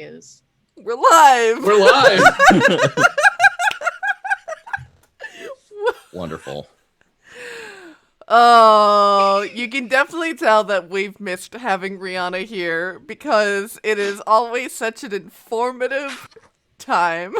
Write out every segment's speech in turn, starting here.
is. We're live! We're live! Wonderful. Oh, you can definitely tell that we've missed having Riana here because it is always such an informative time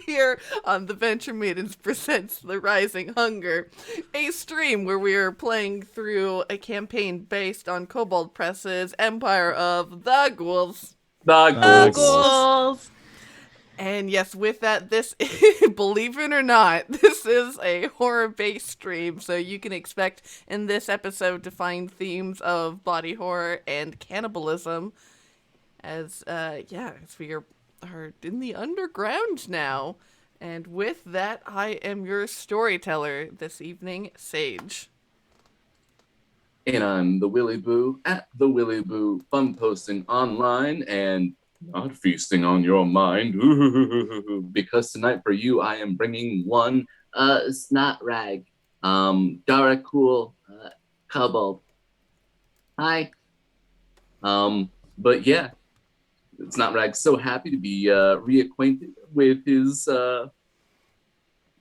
here on the Venture Maidens Presents The Rising Hunger, a stream where we are playing through a campaign based on Kobold Press's Empire of the Ghouls. The Ghouls. And yes, with that, this, believe it or not, this is a horror-based stream, so you can expect in this episode to find themes of body horror and cannibalism, as we are in the underground now. And with that, I am your storyteller this evening, Sage. And I'm the Willy Boo at the Willy Boo, fun posting online and not feasting on your mind. Because tonight for you, I am bringing one snot rag, Darakul, Kobold. Hi. But yeah, Snot Rag's so happy to be reacquainted with his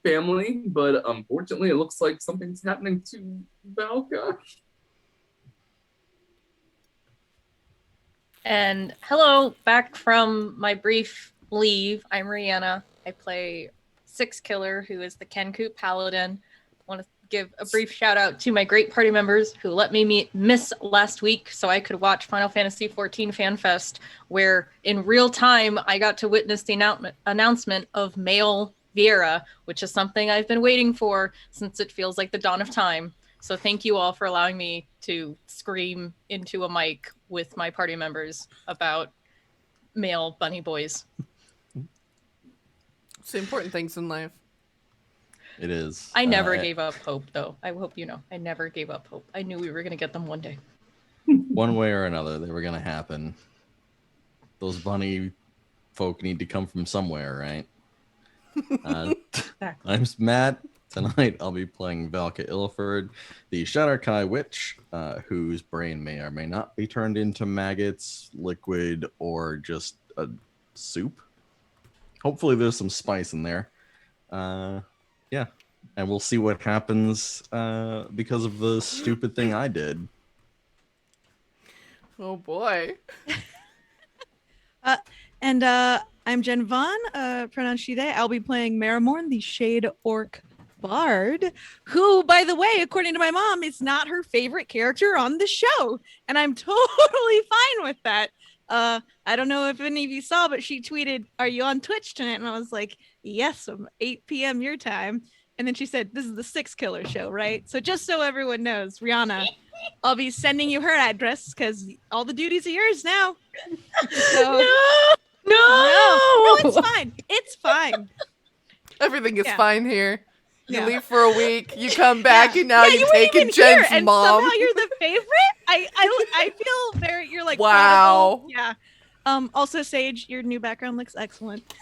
family, but unfortunately, it looks like something's happening to Valka. And hello, back from my brief leave. I'm Riana. I play Six Killer, who is the Kenku Paladin. I want to give a brief shout out to my great party members who let me miss last week so I could watch Final Fantasy XIV Fan Fest, where in real time I got to witness the announcement of male Viera, which is something I've been waiting for since it feels like the dawn of time. So thank you all for allowing me to scream into a mic with my party members about male bunny boys. It's the important things in life. It is. I never gave up hope, though. I hope you know. I never gave up hope. I knew we were going to get them one day. One way or another, they were going to happen. Those bunny folk need to come from somewhere, right? Exactly. I'm Matt. Tonight, I'll be playing Valka Ilford, the Shadar-kai witch, whose brain may or may not be turned into maggots, liquid, or just a soup. Hopefully, there's some spice in there. Yeah, and we'll see what happens because of the stupid thing I did. Oh boy. And I'm Jen Vaughn, pronounced she, they. I'll be playing Marrowmorn, the Shade Orc Bard, who, by the way, according to my mom, is not her favorite character on the show. And I'm totally fine with that. I don't know if any of you saw, but she tweeted, "Are you on Twitch tonight?" And I was like, "Yes, 8 p.m. your time." And then she said, "This is the Six Killer show, right?" So just so everyone knows, Riana, I'll be sending you her address because all the duties are yours now. So, no, it's fine. It's fine. Everything is Yeah. fine here. You Yeah. leave for a week, you come back, and now you you've weren't taken even here, Jen's and mom. somehow you're the favorite. I feel very. You're like Wow. prodigal. Yeah. Also, Sage, your new background looks excellent.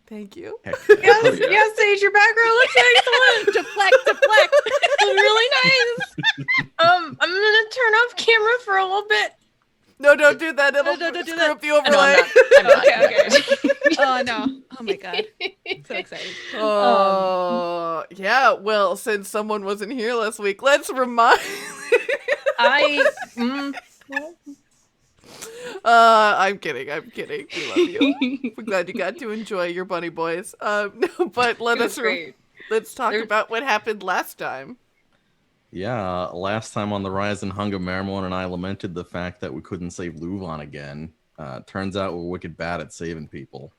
Thank you. Oh, yeah. Yes, Sage, your background looks excellent. deflect. Really nice. I'm gonna turn off camera for a little bit. No, don't do that. It'll don't do screw that. up the No, overlay. I'm not. Okay. Oh no. Oh my god. So excited. Oh, yeah. Well, since someone wasn't here last week, let's remind. I'm kidding. We love you. We're glad you got to enjoy your bunny boys. No, but let's talk about what happened last time. Yeah, last time on the Rise and Hunger, Marrowmorn and I lamented the fact that we couldn't save LuVon again. Turns out we're wicked bad at saving people.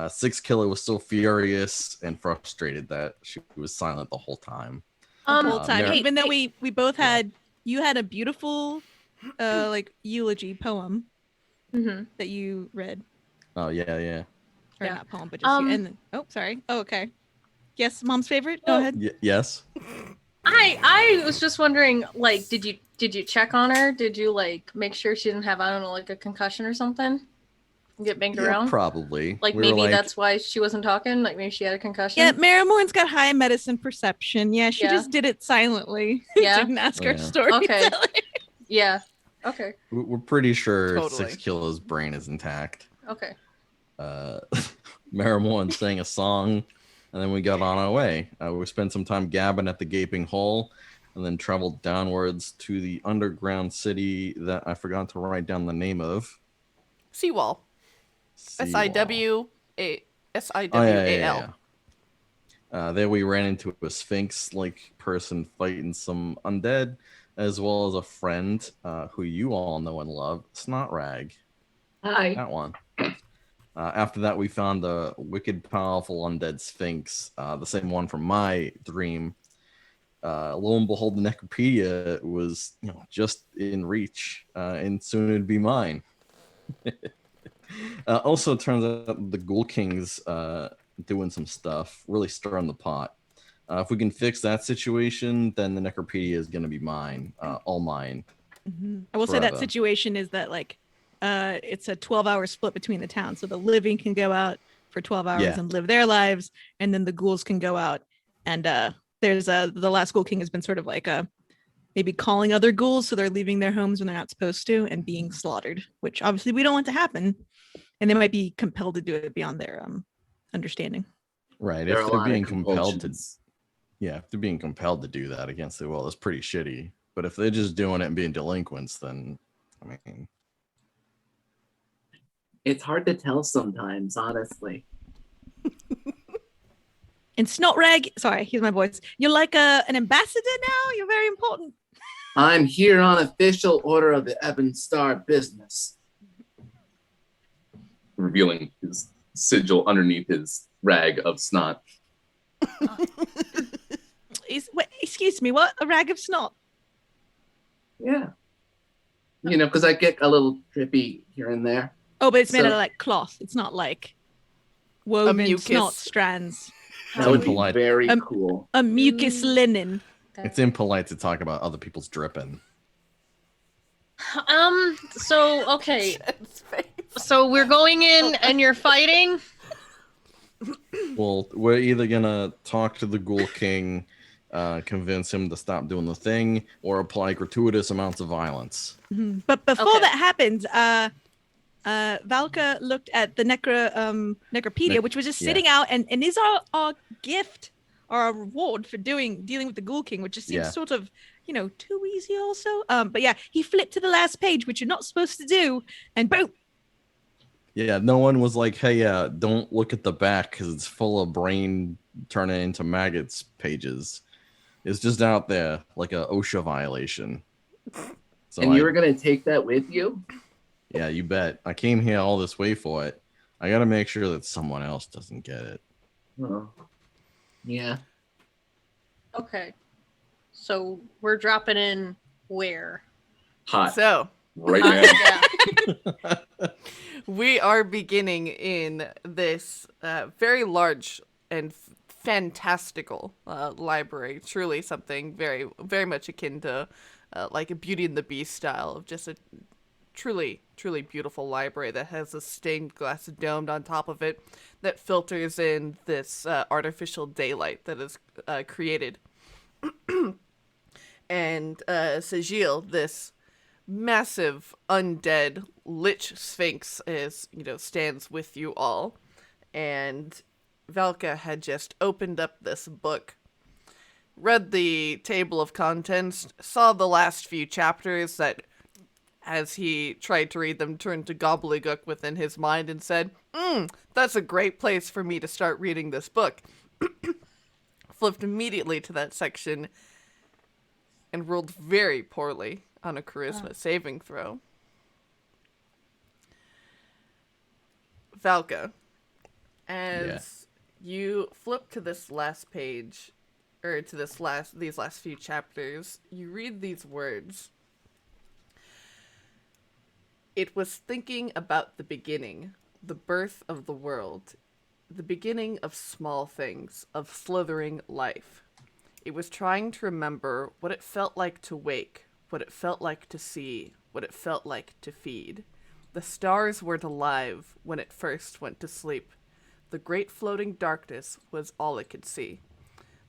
Six Killer was so furious and frustrated that she was silent the whole time. The whole time, Hey, even though we both had, you had a beautiful, like eulogy poem that you read. Oh yeah. Or Yeah. not poem, but just you. And then, oh, sorry. Oh, okay. Yes, mom's favorite. Go ahead. Yes. I was just wondering, like, did you check on her? Did you like make sure she didn't have, I don't know, like a concussion or something? Get banged around? Probably. Like, maybe that's why she wasn't talking. Like, maybe she had a concussion. Yeah, Marrowmorn's got high medicine perception. Yeah, she just did it silently. Yeah. Didn't ask Yeah. her story. Okay. Yeah. Okay. We're pretty sure Totally. 6 Kilo's brain is intact. Okay. Marrowmorn sang a song, and then we got on our way. We spent some time gabbing at the gaping hole, and then traveled downwards to the underground city that I forgot to write down the name of. Seawall. Seawall. S-I-W-A-L. There we ran into a sphinx-like person fighting some undead, as well as a friend who you all know and love, Snotrag. Hi. That one. After that, we found the wicked, powerful undead sphinx, the same one from my dream. Lo and behold, the Necropedia was, just in reach, and soon it'd be mine. Also, it turns out the Ghoul King's doing some stuff, really stirring the pot. If we can fix that situation, then the Necropedia is going to be mine, all mine. Mm-hmm. I will say that situation is that it's a 12-hour split between the towns, so the living can go out for 12 hours and live their lives, and then the ghouls can go out. And there's the Last Ghoul King has been sort of like maybe calling other ghouls, so they're leaving their homes when they're not supposed to and being slaughtered, which obviously we don't want to happen. And they might be compelled to do it beyond their understanding. Right. If they're being compelled to, if they're being compelled to do that against the will, it's pretty shitty. But if they're just doing it and being delinquents, then I mean, it's hard to tell sometimes, honestly. And Snotrag, sorry, here's my voice. You're like an ambassador now. You're very important. I'm here on official order of the Ebon Star business. Revealing his sigil underneath his rag of snot. Excuse me, what? A rag of snot? Yeah. Because I get a little drippy here and there. Oh, but it's made out of cloth. It's not like woven snot strands. That would be very cool. A mucus linen. It's impolite to talk about other people's dripping. So, okay. So we're going in and you're fighting? Well, we're either gonna talk to the Ghoul King, convince him to stop doing the thing, or apply gratuitous amounts of violence. Mm-hmm. But before that happens, Valka looked at the Necropedia, which was just sitting out, and is our gift, our reward for dealing with the Ghoul King, which just seems sort of, too easy also. But yeah, he flipped to the last page, which you're not supposed to do, and boom. Yeah, no one was like, hey, don't look at the back because it's full of brain turning into maggots pages. It's just out there like a OSHA violation. So and you were going to take that with you? Yeah, you bet. I came here all this way for it. I got to make sure that someone else doesn't get it. Oh. Yeah. Okay. So we're dropping in where? Hot. So. Right now. Yeah. We are beginning in this very large and fantastical library. Truly something very, very much akin to like a Beauty and the Beast style of just a truly, truly beautiful library that has a stained glass domed on top of it that filters in this artificial daylight that is created. And Sigil, this massive undead lich sphinx, stands with you all. And Valka had just opened up this book, read the table of contents, saw the last few chapters that, as he tried to read them, turned to gobbledygook within his mind and said, that's a great place for me to start reading this book. Flipped immediately to that section and rolled very poorly on a charisma saving throw. Valka, as you flip to this last page, or to these last few chapters, you read these words. It was thinking about the beginning, the birth of the world, the beginning of small things, of slithering life. It was trying to remember what it felt like to wake, what it felt like to see, what it felt like to feed. The stars weren't alive when it first went to sleep. The great floating darkness was all it could see.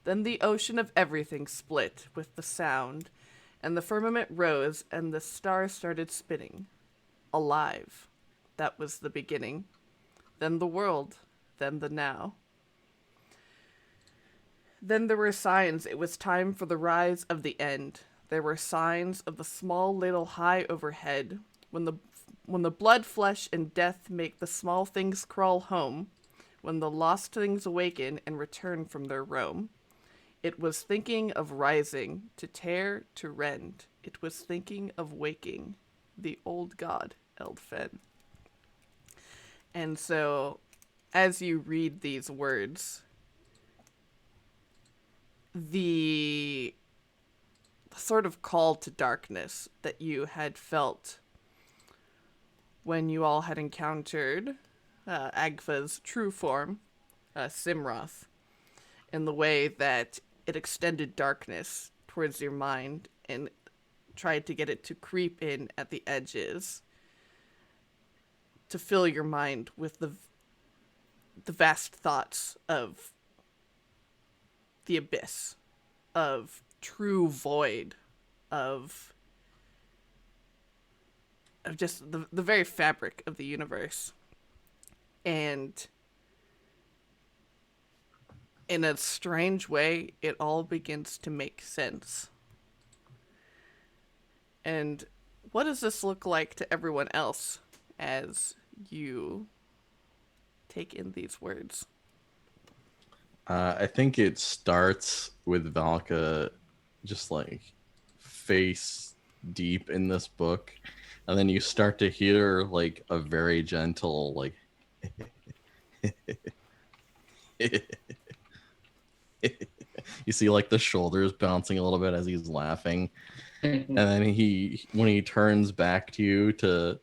Then the ocean of everything split with the sound, And the firmament rose, and the stars started spinning. Alive. That was the beginning. Then the world. Then the now. Then there were signs it was time for the rise of the end. There were signs of the small little high overhead. When the blood, flesh, and death make the small things crawl home. When the lost things awaken and return from their roam. It was thinking of rising, to tear, to rend. It was thinking of waking, the old god, Eldfen. And so, as you read these words, the sort of call to darkness that you had felt when you all had encountered Agfa's true form, Simroth, in the way that it extended darkness towards your mind and tried to get it to creep in at the edges to fill your mind with the vast thoughts of the abyss, of true void, of just the very fabric of the universe. And in a strange way, it all begins to make sense. And what does this look like to everyone else as you take in these words? I think it starts with Valka just like face deep in this book, and then you start to hear like a very gentle like you see like the shoulders bouncing a little bit as he's laughing, and then when he turns back to you to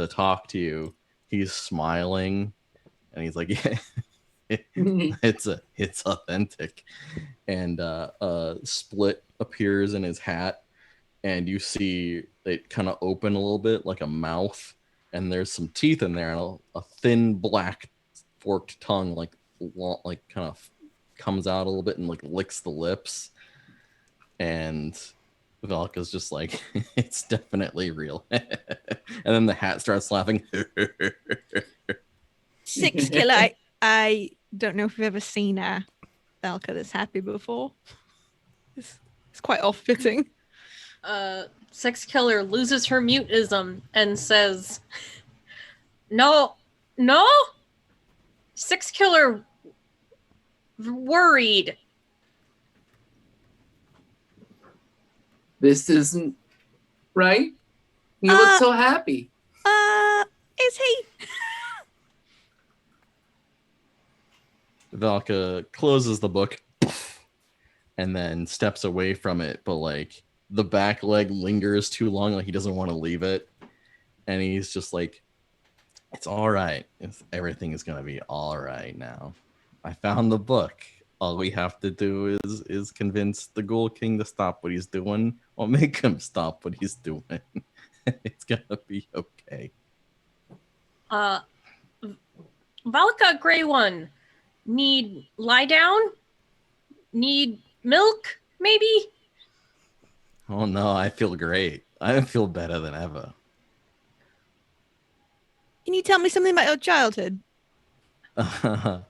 talk to you, he's smiling and he's like, yeah. It's authentic. And a split appears in his hat, and you see it kind of open a little bit like a mouth, and there's some teeth in there, and a thin black forked tongue like kind of comes out a little bit and like licks the lips. And Valka's just like, it's definitely real. And then the hat starts laughing. Six killer. I don't know if you've ever seen Valka this happy before. It's quite off-putting. Six killer loses her mutism and says, no, Six killer worried. This isn't right. You look so happy. Is he? Valka closes the book and then steps away from it, but like the back leg lingers too long, like he doesn't want to leave it, and he's just like, it's all right. Everything is gonna be all right now. I found the book. All we have to do is convince the Ghoul King to stop what he's doing, or make him stop what he's doing. It's gonna be okay. Valka, Grey One, need lie down? Need milk, maybe? Oh no, I feel great. I feel better than ever. Can you tell me something about your childhood? I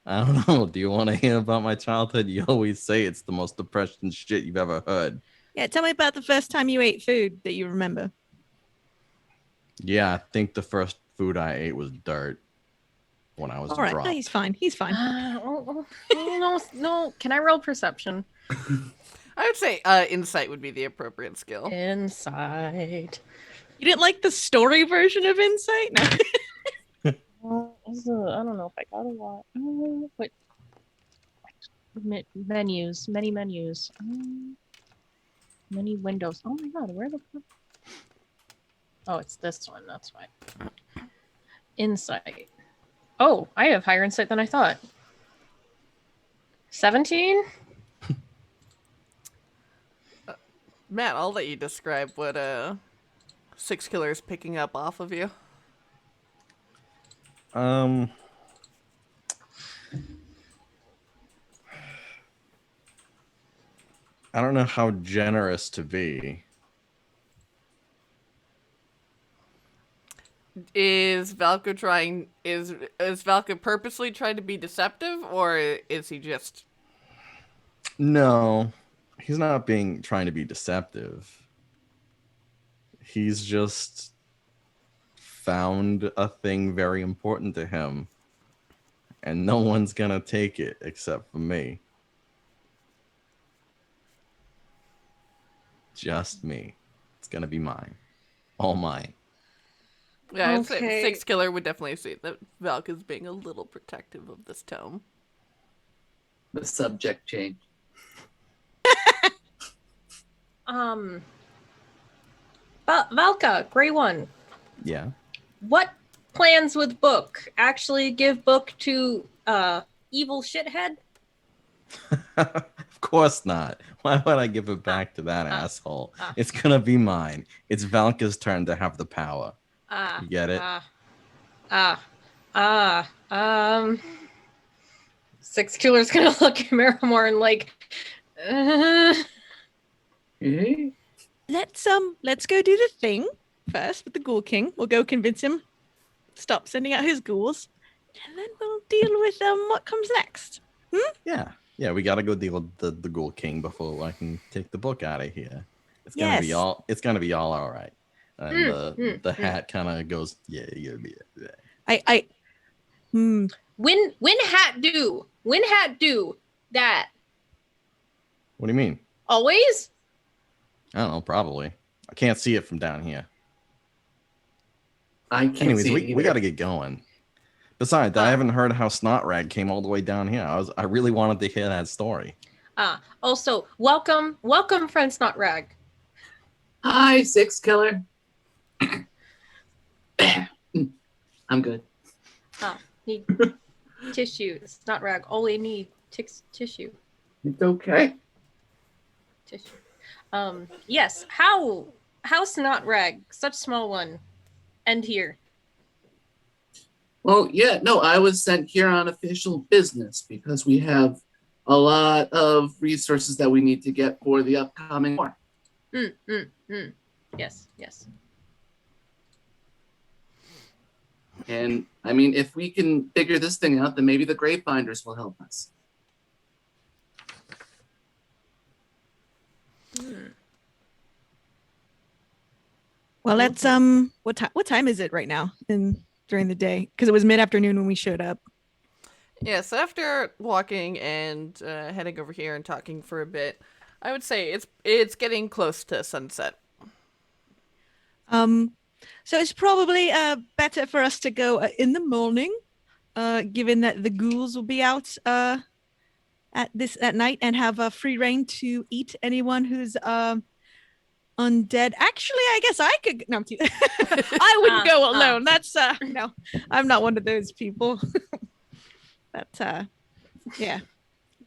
don't know. Do you want to hear about my childhood? You always say it's the most depressing shit you've ever heard. Yeah, tell me about the first time you ate food that you remember. Yeah, I think the first food I ate was dirt when I was All right, dropped. no, he's fine. He's fine. No. Can I roll perception? I would say insight would be the appropriate skill. Insight. You didn't like the story version of Insight? No. I don't know if I got a lot. What? Menus. Many menus. Many windows. Oh my god, where the fuck? Oh, it's this one. That's why. Insight. Oh, I have higher insight than I thought. 17? Matt, I'll let you describe what Six Killer is picking up off of you. I don't know how generous to be, Is Valka trying? Is Valka purposely trying to be deceptive, or is he just? No, he's not trying to be deceptive. He's just found a thing very important to him, and no one's gonna take it except for me. Just me. It's gonna be mine. All mine. Yeah, Okay. Six Killer would definitely say that Valka's being a little protective of this tome. The subject change. Valka, Gray One. Yeah. What plans with Book? Actually give Book to evil shithead? Of course not. Why would I give it back to that asshole? It's gonna be mine. It's Valka's turn to have the power. You get it? Six Killer's gonna look at Marrowmorn like, Eh? Let's go do the thing first with the Ghoul King. We'll go convince him stop sending out his ghouls, and then we'll deal with what comes next. Yeah, we gotta go deal with the Ghoul King before I can take the book out of here. It's gonna be Yes. all right. And the hat kind of goes, yeah. when hat do that What do you mean? always? I don't know, probably. I can't see it from down here. I can't Anyways, see we either. gotta get going. Besides, I haven't heard how Snotrag came all the way down here. I really wanted to hear that story. Also, welcome, friend Snotrag. Hi, Six Killer. I'm good. Need tissue. Snotrag. All we need tissue. It's okay. Tissue. Yes. How Snotrag, such small one, end here? Well, yeah, no, I was sent here on official business because we have a lot of resources that we need to get for the upcoming war. Yes. And I mean, if we can figure this thing out, then maybe the Gravebinders will help us. Well, let's what time is it right now during the day? Because it was mid-afternoon when we showed up. Yeah, so after walking and heading over here and talking for a bit, I would say it's getting close to sunset. So it's probably better for us to go in the morning, given that the ghouls will be out at night and have a free reign to eat anyone who's undead. Actually, I guess I could. No, I wouldn't go alone. That's no, I'm not one of those people. But yeah,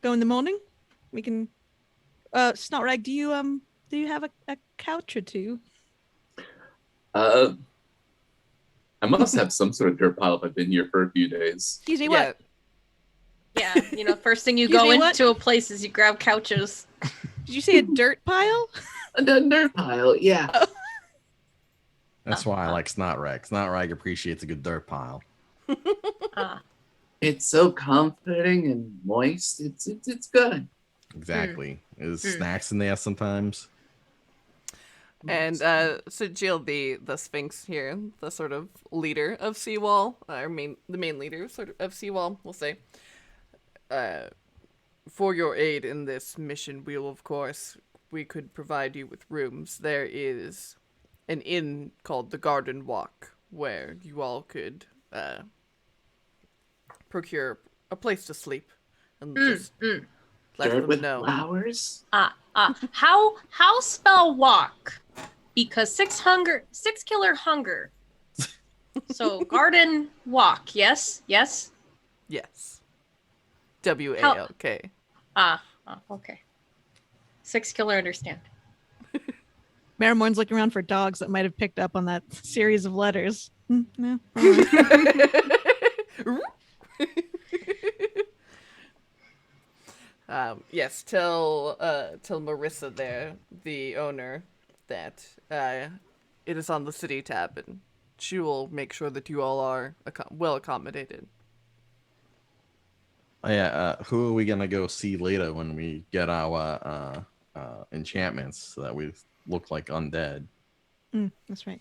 go in the morning. We can. Snotrag, do you have a couch or two? I must have some sort of dirt pile if I've been here for a few days. Excuse me, what? Yeah, first thing you Excuse go me, what? into a place is you grab couches. Did you say a dirt pile? A dirt pile, yeah. That's why I like Snotrag. Snotrag appreciates a good dirt pile. It's so comforting and moist. It's good. Exactly. There's snacks in there sometimes. And so Jill, the Sphinx here, the sort of leader of Seawall, the main leader of Seawall, we'll say, for your aid in this mission, we could provide you with rooms. There is an inn called the Garden Walk where you all could procure a place to sleep and just let Dirt them with know. flowers. How spell walk? Because six killer hunger. So garden walk. Yes. Yes. WALK. Okay. Six killer understand. Marrowmorn's looking around for dogs that might have picked up on that series of letters. No. Yes, tell Marissa there, the owner, that it is on the city tab, and she will make sure that you all are well accommodated. Oh, yeah, who are we gonna go see later when we get our enchantments so that we look like undead? That's right.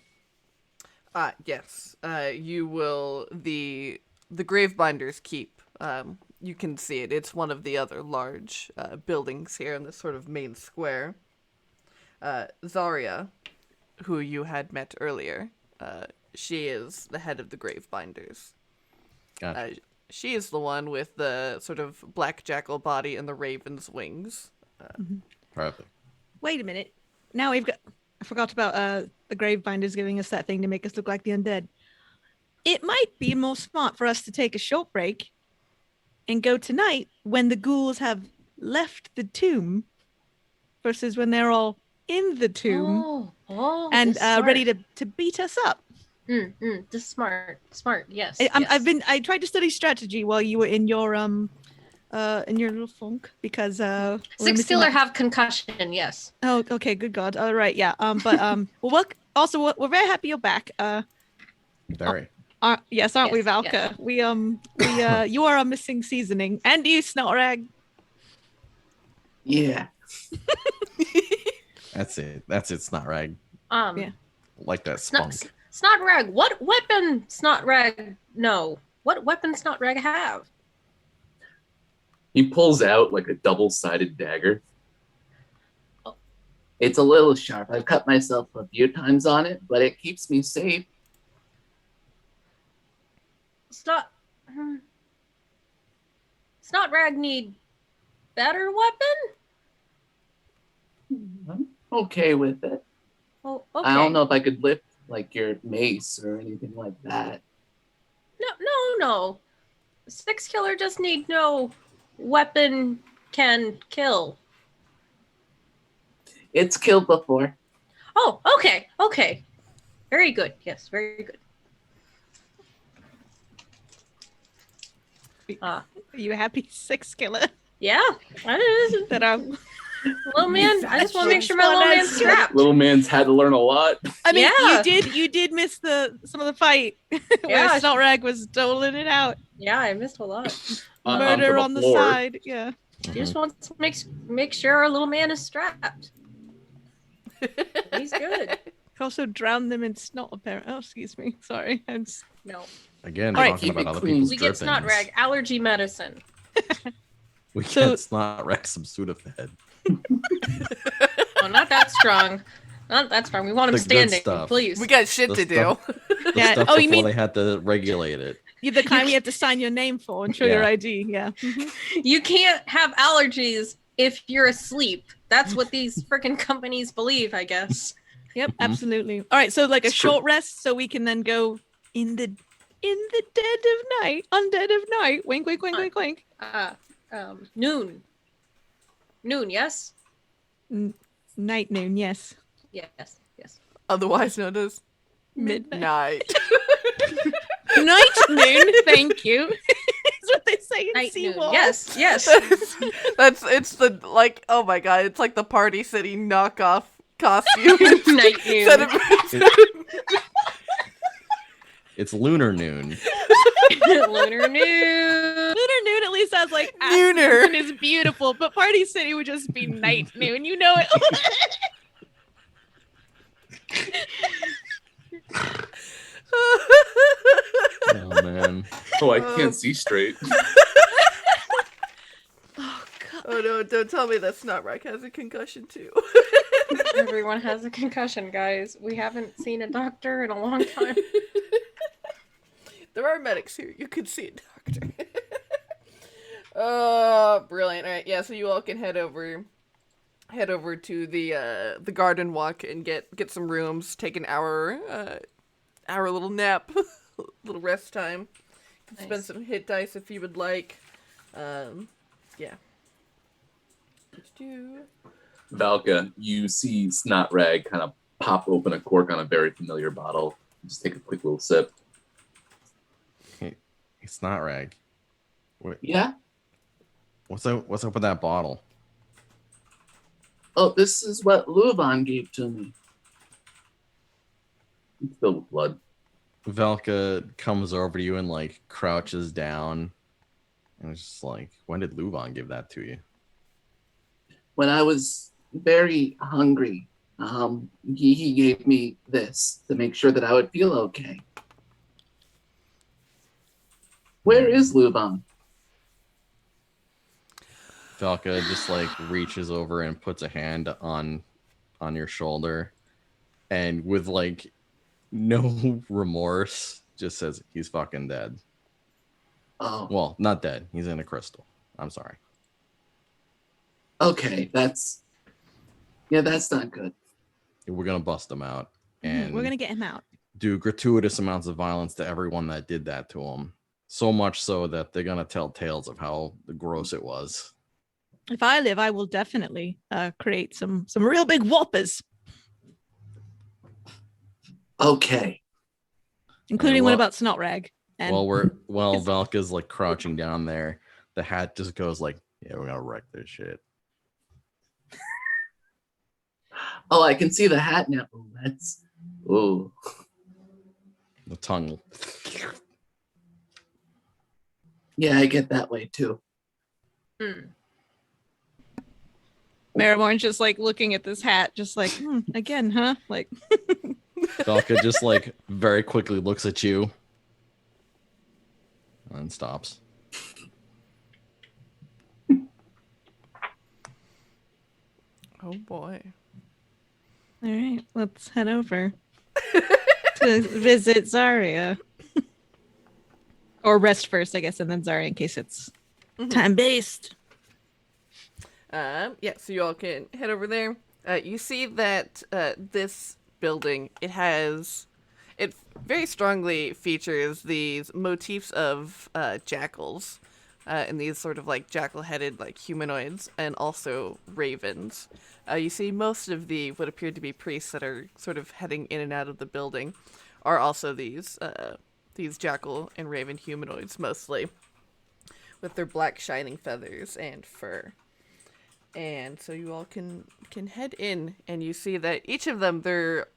Yes. You will the Gravebinders keep. You can see it. It's one of the other large buildings here in this sort of main square. Zarya, who you had met earlier, she is the head of the Gravebinders. Gotcha. She is the one with the sort of black jackal body and the raven's wings. Perfect. Wait a minute. Now I forgot about the Gravebinders giving us that thing to make us look like the undead. It might be more smart for us to take a short break and go tonight when the ghouls have left the tomb versus when they're all in the tomb and this is smart. ready to beat us up. This is smart. Yes. I tried to study strategy while you were in your little funk because we're Six missing killer that- have concussion. Yes. Oh, okay, good God. All right, yeah. Well, also we're very happy you're back. Very. Yes, aren't we, Yes, Valka? yes. We you are a missing seasoning, and you, Snotrag. Yeah. That's it. It's not rag. Yeah. Like that spunk. Snotrag. What weapon Snotrag? No. What weapon Snotrag have? He pulls out like a double-sided dagger. Oh. It's a little sharp. I've cut myself a few times on it, but it keeps me safe. Snotrag need better weapon? I'm okay with it. Oh, okay. I don't know if I could lift like your mace or anything like that. No. Six killer just need no weapon can kill. It's killed before. Oh, okay. Very good. Yes, very good. Are you happy, Six Killer? Yeah, that is. That Little man, I just want to make sure my little man's strapped. Little man's had to learn a lot. I mean, Yeah. you did miss some of the fight where Yeah. Snotrag was doling it out. Yeah, I missed a lot. Murder onto on the floor. side. Yeah. She just wants to make sure our little man is strapped. He's good. Also drown them in snot, apparently. Oh, excuse me. Sorry. No, Again, All right, talking keep about it other clean. people's we get drippings. Snotrag allergy medicine. We So- get Snotrag some Sudafed. Oh, not that strong. Not that strong. We want him The good standing, stuff. please. We got shit The to do. stuff- The Yeah. stuff Oh, you before mean- they had to regulate it. You're the kind you have to sign your name for and show your Yeah. ID. Yeah. Mhm. You can't have allergies if you're asleep. That's what these freaking companies believe, I guess. Yep, Mhm. absolutely. All right, so like a It's true. short rest so we can then go in the dead of night, undead of night. Wink, wink, wink, wink, wink. Noon. Noon, yes? Night, noon, yes. Yes. Otherwise known as midnight. Night, noon, thank you. Is what they say in Night, noon. Seawall. Yes. It's the like, oh my god, it's like the Party City knockoff costume. Night, Instead noon. of- It's lunar noon. Lunar noon. Lunar noon at least has like Nooner. and is beautiful, but Party City would just be night noon. You know it. Oh man. Oh, I can't see straight. Oh god. Oh no, don't tell me that Snotrag has a concussion too. Everyone has a concussion, guys. We haven't seen a doctor in a long time. There are medics here. You could see a doctor. Oh, brilliant. All right, yeah, so you all can head over to the garden walk and get some rooms, take an hour little nap, little rest time. You can spend Nice. some hit dice if you would like. Yeah. Valka, you see Snotrag kind of pop open a cork on a very familiar bottle. Just take a quick little sip. It's not rag. Wait, Yeah? what's up with that bottle? Oh, this is what LuVon gave to me. It's filled with blood. Valka comes over to you and like crouches down, and it's just like, when did LuVon give that to you? When I was very hungry, he gave me this to make sure that I would feel okay. Where is LuVon? Valka just like reaches over and puts a hand on your shoulder, and with like no remorse, just says he's fucking dead. Oh, Well, not dead. He's in a crystal. I'm sorry. okay. That's not good. We're gonna bust him out and We're gonna get him out. do gratuitous amounts of violence to everyone that did that to him. So much so that they're gonna tell tales of how gross it was. If I live, I will definitely create some real big whoppers, Okay. including one well- about Snotrag. And While Valka's like crouching down there, the hat just goes like, yeah, we're gonna wreck this shit. Oh, I can see the hat now. Oh, that's. Oh. The tongue. Yeah, I get that way too. Marrowmorn's just like looking at this hat, just like, again, huh? Like, Valka just like very quickly looks at you and stops. Oh boy. all right, let's head over to visit Zarya. Or rest first, I guess, and then Zarya in case it's time-based. Yeah, so you all can head over there. You see that this building, it very strongly features these motifs of jackals, and these sort of like jackal-headed like humanoids, and also ravens. You see most of the what appear to be priests that are sort of heading in and out of the building are also these jackal and raven humanoids, mostly, with their black shining feathers and fur. And so you all can head in, and you see that each of them, they're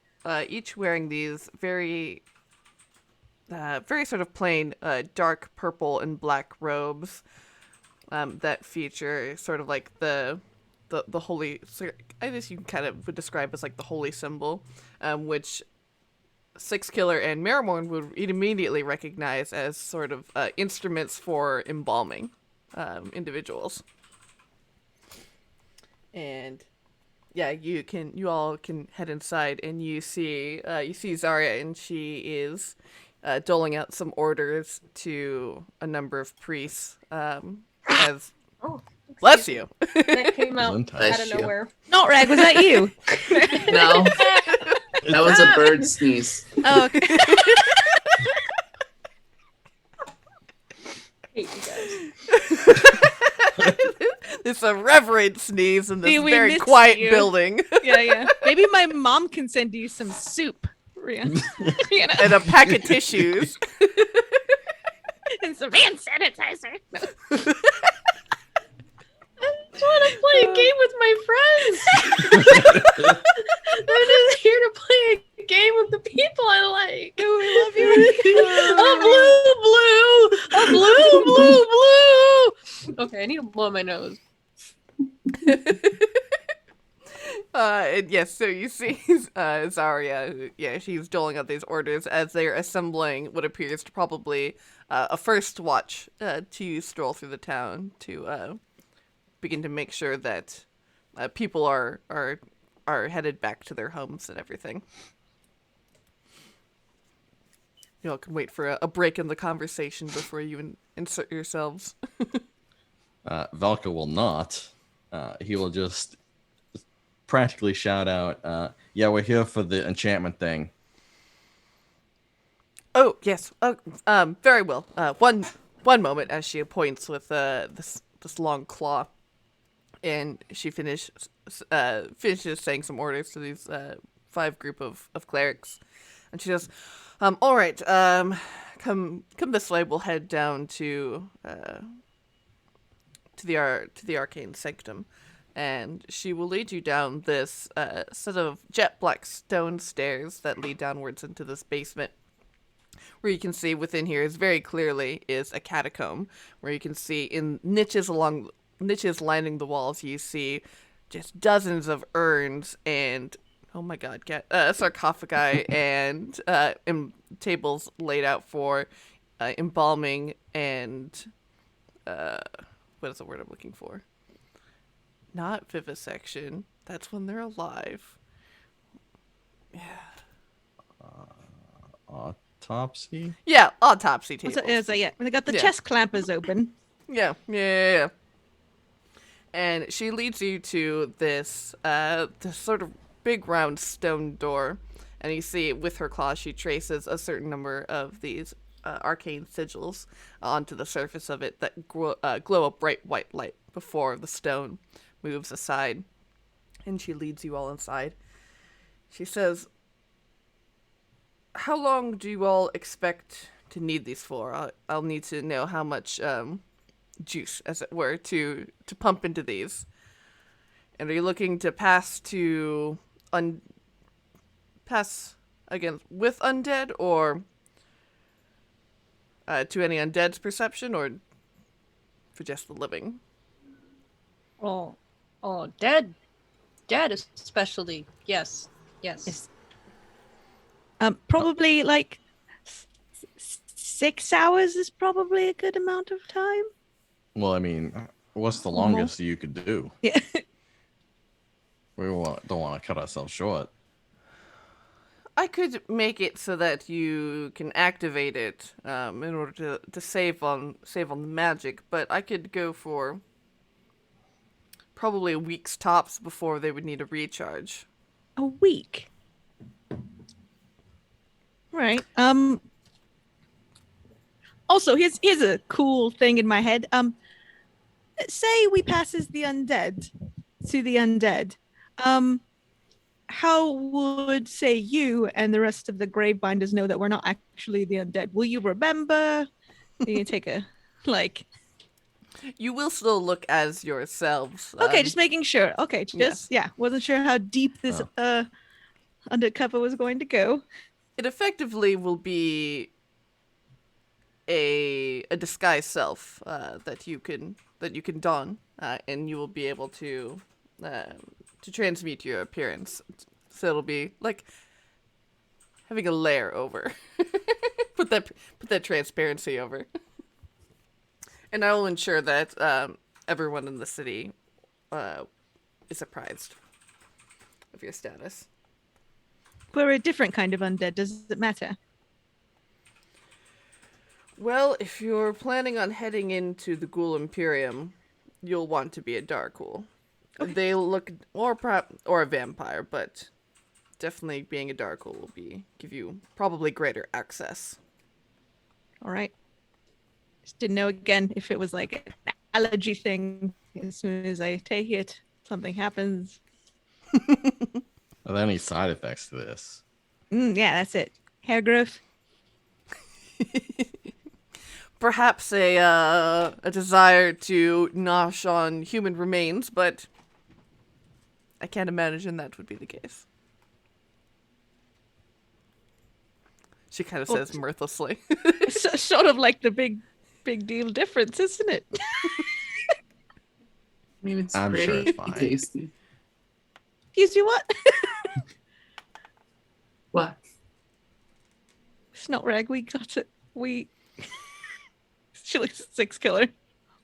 each wearing these very sort of plain dark purple and black robes that feature sort of like the holy. I guess you kind of would describe as like the holy symbol, which Six Killer and Marrowmorn would immediately recognize as sort of instruments for embalming individuals. And yeah, you all can head inside, and you see Zarya, and she is doling out some orders to a number of priests. As Oh, bless you. that came out out Bless of you. nowhere. Snotrag, was that you? No, that was a bird sneeze. Oh, okay. Hate you guys. It's a reverent sneeze in this See, we very missed quiet you. building. Yeah. Maybe my mom can send you some soup, Riana. And a pack of tissues. And some hand sanitizer. I just want to play a game with my friends. I'm just here to play a game with the people I like. We love you. A blue. Okay, I need to blow my nose. And yes, so you see Zarya, yeah, she's doling out these orders as they're assembling what appears to probably a first watch to stroll through the town to begin to make sure that people are headed back to their homes and everything. You all can wait for a break in the conversation before you insert yourselves. Valka will not. He will just practically shout out, yeah, we're here for the enchantment thing. Oh, yes. Very well. One moment, as she points with this long claw, and she finishes saying some orders to these 5 group of clerics, and she says, all right, come this way. We'll head down to the arcane sanctum, and she will lead you down this set of jet black stone stairs that lead downwards into this basement. where you can see within here is very clearly is a catacomb, where you can see in niches lining the walls, you see just dozens of urns and oh my god, sarcophagi and tables laid out for embalming and what is the word I'm looking for? Not vivisection. That's when they're alive. Yeah. Autopsy? Yeah, autopsy tables. Yeah, they got the chest clampers open. Yeah. And she leads you to this sort of big round stone door, and you see with her claws she traces a certain number of these arcane sigils onto the surface of it that glow a bright white light before the stone moves aside. And she leads you all inside. She says, "How long do you all expect to need these for? I'll need to know how much juice, as it were, to pump into these. And are you looking to pass again with undead, or to any undead's perception, or for just the living?" Oh, dead especially. Yes. Probably like 6 hours is probably a good amount of time. Well, I mean, what's the longest you could do? Yeah. We don't want to cut ourselves short. I could make it so that you can activate it in order to save on the magic, but I could go for probably a week's tops before they would need a recharge. A week. Right. Also, here's a cool thing in my head. Say we passes the undead to the undead. How would, say, you and the rest of the Gravebinders know that we're not actually the undead? Will you remember? Will you take a, like... You will still look as yourselves. Okay, just making sure. Okay, wasn't sure how deep this undercover was going to go. It effectively will be a disguised self that you can don, and you will be able to transmute your appearance. So it'll be like having a layer over. put that transparency over. And I will ensure that everyone in the city is apprised of your status. We're a different kind of undead. Does it matter? Well, if you're planning on heading into the Ghoul Imperium, you'll want to be a dark ghoul. Okay. They look, or a vampire, but definitely being a dark ghoul will give you probably greater access. All right. Just didn't know again if it was like an allergy thing. As soon as I take it, something happens. Are there any side effects to this? Yeah, that's it. Hair growth. Perhaps a desire to nosh on human remains, but I can't imagine that would be the case. She kind of says mirthlessly. It's sort of like the big deal difference, isn't it? I mean, it's pretty tasty. Excuse me, what? What? Snotrag, we got it. She looks at Six Killer.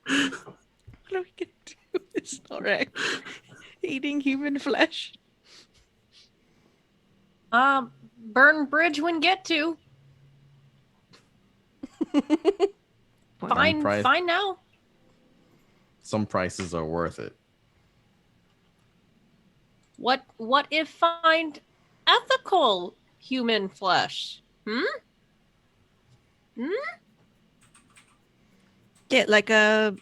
What are we gonna do with Snotrag? Eating human flesh. Burn bridge when get to. Fine now. Some prices are worth it. What if find ethical human flesh? Get like a...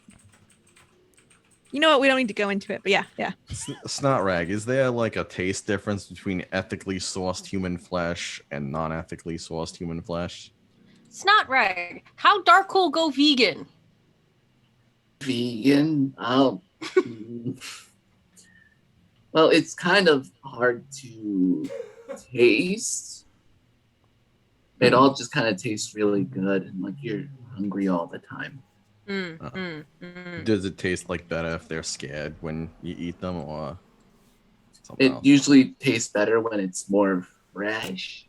You know what? We don't need to go into it, but yeah. Snotrag, is there like a taste difference between ethically sourced human flesh and non-ethically sourced human flesh? Snotrag, how Darkhold go vegan? Vegan? Well, it's kind of hard to taste. It all just kind of tastes really good, and like you're hungry all the time. Does it taste like better if they're scared when you eat them, or something It else? usually tastes better when it's more fresh.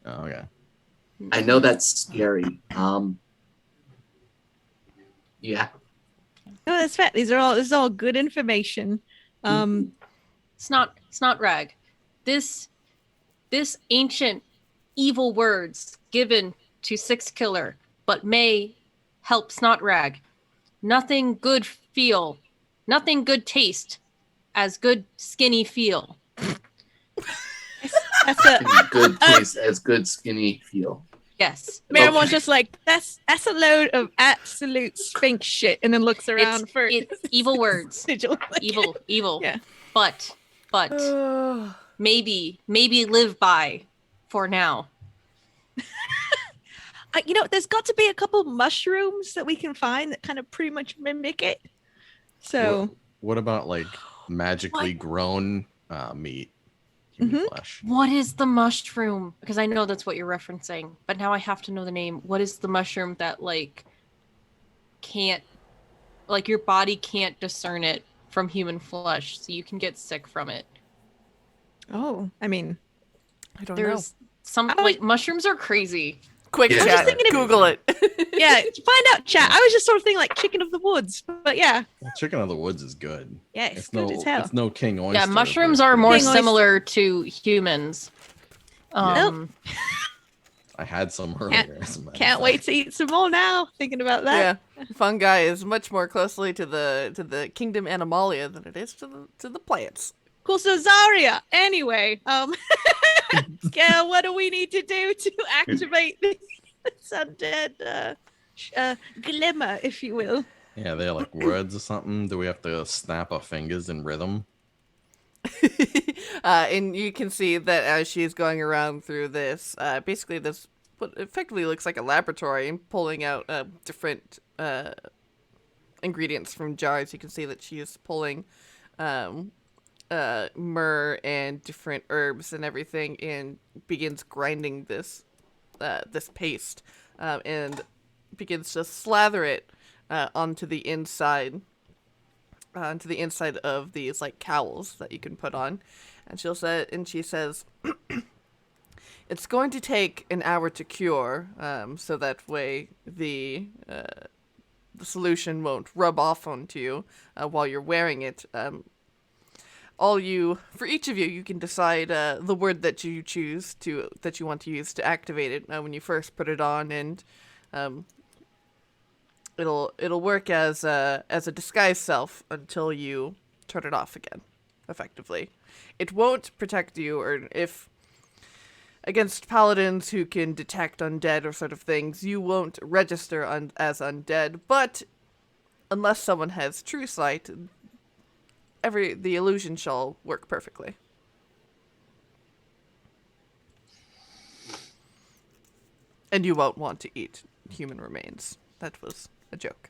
Oh, okay. I know that's scary. Yeah. No, that's fair. This is all good information. It's not rag. This ancient evil words given to Six Killer, but may help Snot Rag. Nothing good feel, nothing good taste, as good skinny feel. That's a Good taste as good skinny feel. Yes. Marrowmorn's just like that's a load of absolute sphinx shit, and then looks around for It's evil words. sigil. Evil. Yeah. But maybe live by for now. There's got to be a couple mushrooms that we can find that kind of pretty much mimic it. So What about like magically grown meat? Human flesh. What is the mushroom? Because I know that's what you're referencing, but now I have to know the name. What is the mushroom that can't, your body can't discern it from human flesh, so you can get sick from it? oh, I mean, I don't There's know. some mushrooms are crazy. Quick Yeah. chat. I was thinking Google it. yeah, find out, chat. I was just sort of thinking like chicken of the woods, but yeah, Well, chicken of the woods is good. yeah, it's good as hell. It's no king oyster. Yeah, mushrooms but are it's more good. King oyster. similar to humans. I had some earlier. as a matter of Can't wait fact. to eat some more now. Thinking about that. Yeah, fungi is much more closely to the kingdom Animalia than it is to the plants. Cool. So Zarya. Anyway, Gail, what do we need to do to activate this undead glimmer, if you will? Yeah, they're like words or something. Do we have to snap our fingers in rhythm? And you can see that as she's going around through this, basically this what effectively looks like a laboratory and pulling out different ingredients from jars. You can see that she is pulling myrrh and different herbs and everything, and begins grinding this paste and begins to slather it onto the inside of these cowls that you can put on. And she says it's going to take an hour to cure, so that way the solution won't rub off onto you while you're wearing it. For each of you, you can decide the word that you choose that you want to use to activate it when you first put it on, and it'll work as a disguise self until you turn it off again. Effectively, it won't protect you, or if against paladins who can detect undead or sort of things, you won't register as undead. But unless someone has true sight, the illusion shall work perfectly. And you won't want to eat human remains. That was a joke.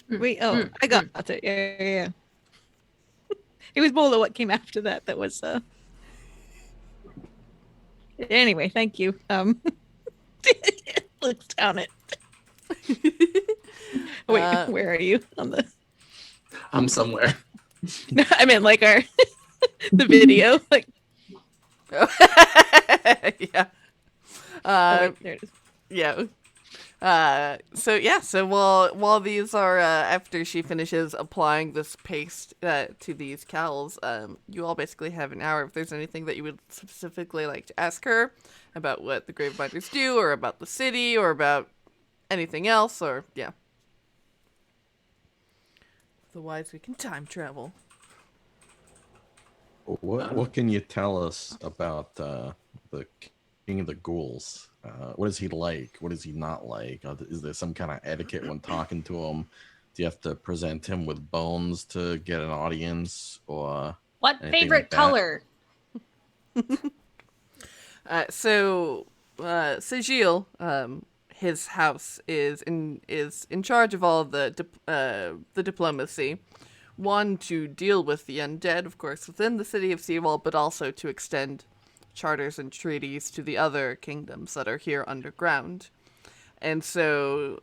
Wait, I got it. Yeah. It was more than what came after that. That was Anyway, thank you. Looks down it. Wait, where are you on the? I'm somewhere. No, I meant the video. Yeah. Wait, there it is. Yeah. So while these are after she finishes applying this paste to these cowls, you all basically have an hour. If there's anything that you would specifically like to ask her about what the Gravebinders do, or about the city, or about anything else, or yeah. Otherwise, we can time travel. What can you tell us about the King of the Ghouls? What is he like? What is he not like? Is there some kind of etiquette when talking to him? Do you have to present him with bones to get an audience, or What anything favorite like that? color? Sigil, his house is in charge of all the diplomacy. One, to deal with the undead, of course, within the city of Seawall, but also to extend charters and treaties to the other kingdoms that are here underground. And so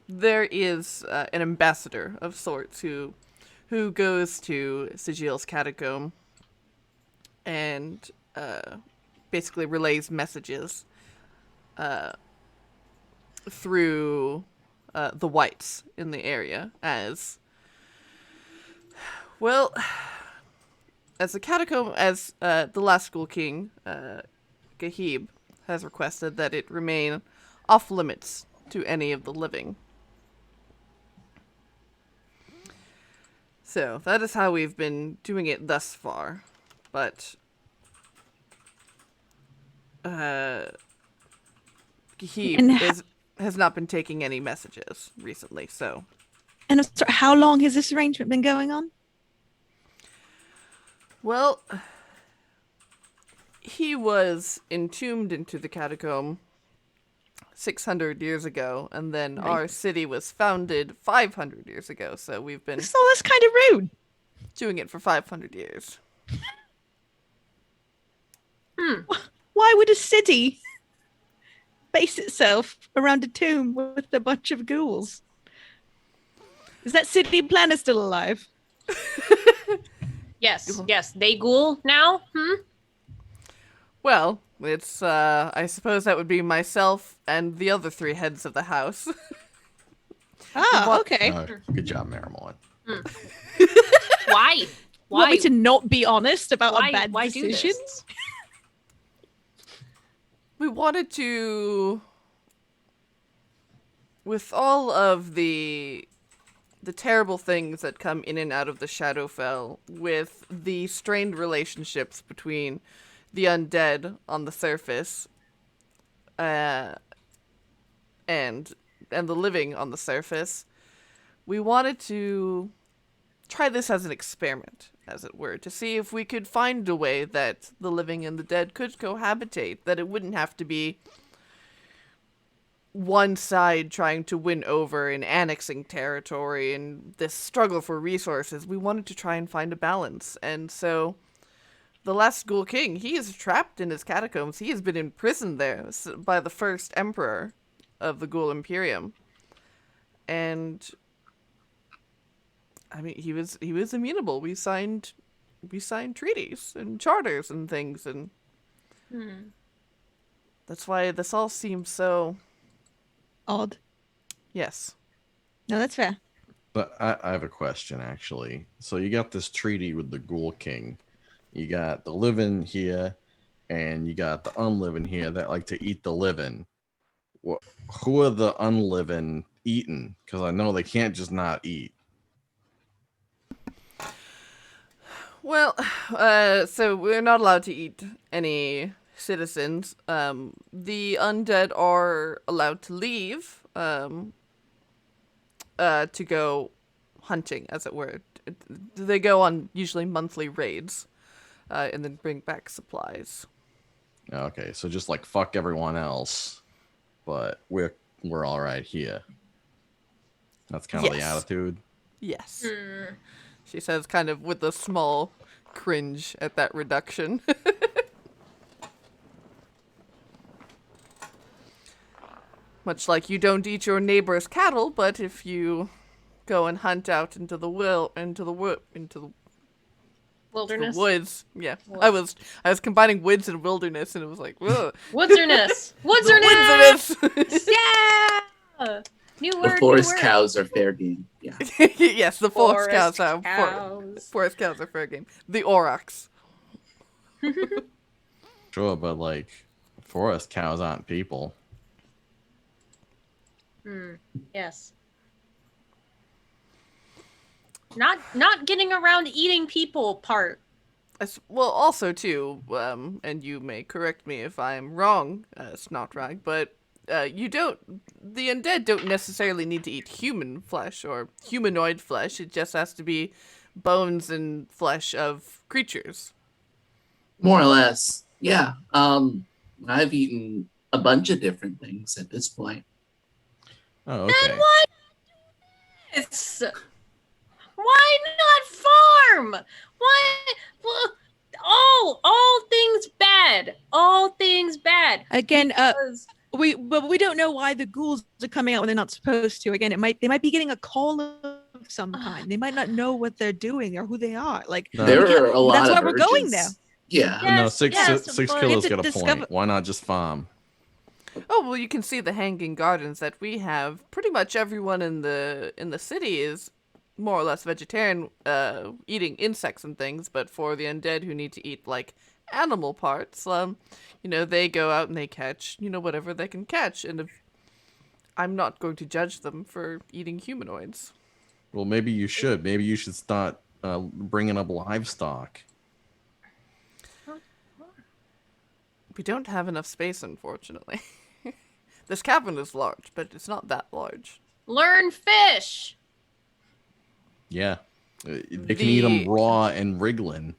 there is an ambassador of sorts who goes to Sigil's catacomb and basically relays messages through the whites in the area as well as the catacomb, as the Last Ghoul King, Gahib, has requested that it remain off limits to any of the living. So that is how we've been doing it thus far, but Gahib has not been taking any messages recently, so. And how long has this arrangement been going on? Well, he was entombed into the catacomb 600 years ago, and then our city was founded 500 years ago, so we've been So that's kind of rude. doing it for 500 years. Why would a city base itself around a tomb with a bunch of ghouls? Is that city planner still alive? Yes. They ghoul now? Well, it's, I suppose that would be myself and the other 3 heads of the house. Okay. Good job, Marrowmorn. Why? Want me to not be honest about a bad why decision? do this? We wanted to, with all of the terrible things that come in and out of the Shadowfell, with the strained relationships between the undead on the surface, and the living on the surface, we wanted to try this as an experiment, as it were, to see if we could find a way that the living and the dead could cohabitate, that it wouldn't have to be one side trying to win over and annexing territory and this struggle for resources. We wanted to try and find a balance. And so the Last Ghoul King, he is trapped in his catacombs. He has been imprisoned there by the first emperor of the Ghoul Imperium. And I mean, he was amenable. We signed treaties and charters and things, and that's why this all seems so Odd. Yes. No, that's fair. But I have a question, actually. So you got this treaty with the Ghoul King. You got the living here, and you got the unliving here that like to eat the living. Who are the unliving eating? Because I know they can't just not eat. Well, so we're not allowed to eat any citizens. The undead are allowed to leave, to go hunting, as it were. They go on usually monthly raids, and then bring back supplies. Okay, so just like fuck everyone else, but we're all right here. That's kind of the attitude. Yes. She says, kind of with a small cringe at that reduction. Much like you don't eat your neighbor's cattle, but if you go and hunt out into the Wilderness. the woods, yeah. I was combining woods and wilderness, and it was like, whoa. Woodserness. Woodserness. Yeah. New word. The forest new word. cows are fair game. Yeah. Yes, the forest cows are cows. forest cows are fair game. The aurochs. Sure, but like forest cows aren't people. Yes. Not getting around eating people part. Well, also too, and you may correct me if I'm wrong, Snotrag, but the undead don't necessarily need to eat human flesh or humanoid flesh. It just has to be bones and flesh of creatures. More or less. Yeah. I've eaten a bunch of different things at this point. Oh, okay. Then why not farm? Why? Well, all things bad. All things bad. Again, Because- but we don't know why the ghouls are coming out when they're not supposed to. Again, they might be getting a call of some kind. They might not know what they're doing or who they are. Like No. There we can't- are a lot that's of why we're going urges. there. Yeah. No, Yes, six yes, six but- killers To got a discover- point. Why not just farm? Oh well, you can see the hanging gardens that we have. Pretty much everyone in the city is more or less vegetarian, eating insects and things. But for the undead who need to eat like animal parts, they go out and they catch whatever they can catch. And I'm not going to judge them for eating humanoids. Well, maybe you should. Maybe you should start bringing up livestock. We don't have enough space, unfortunately. This cabin is large, but it's not that large. Learn fish. Yeah, they can eat them raw and wriggling.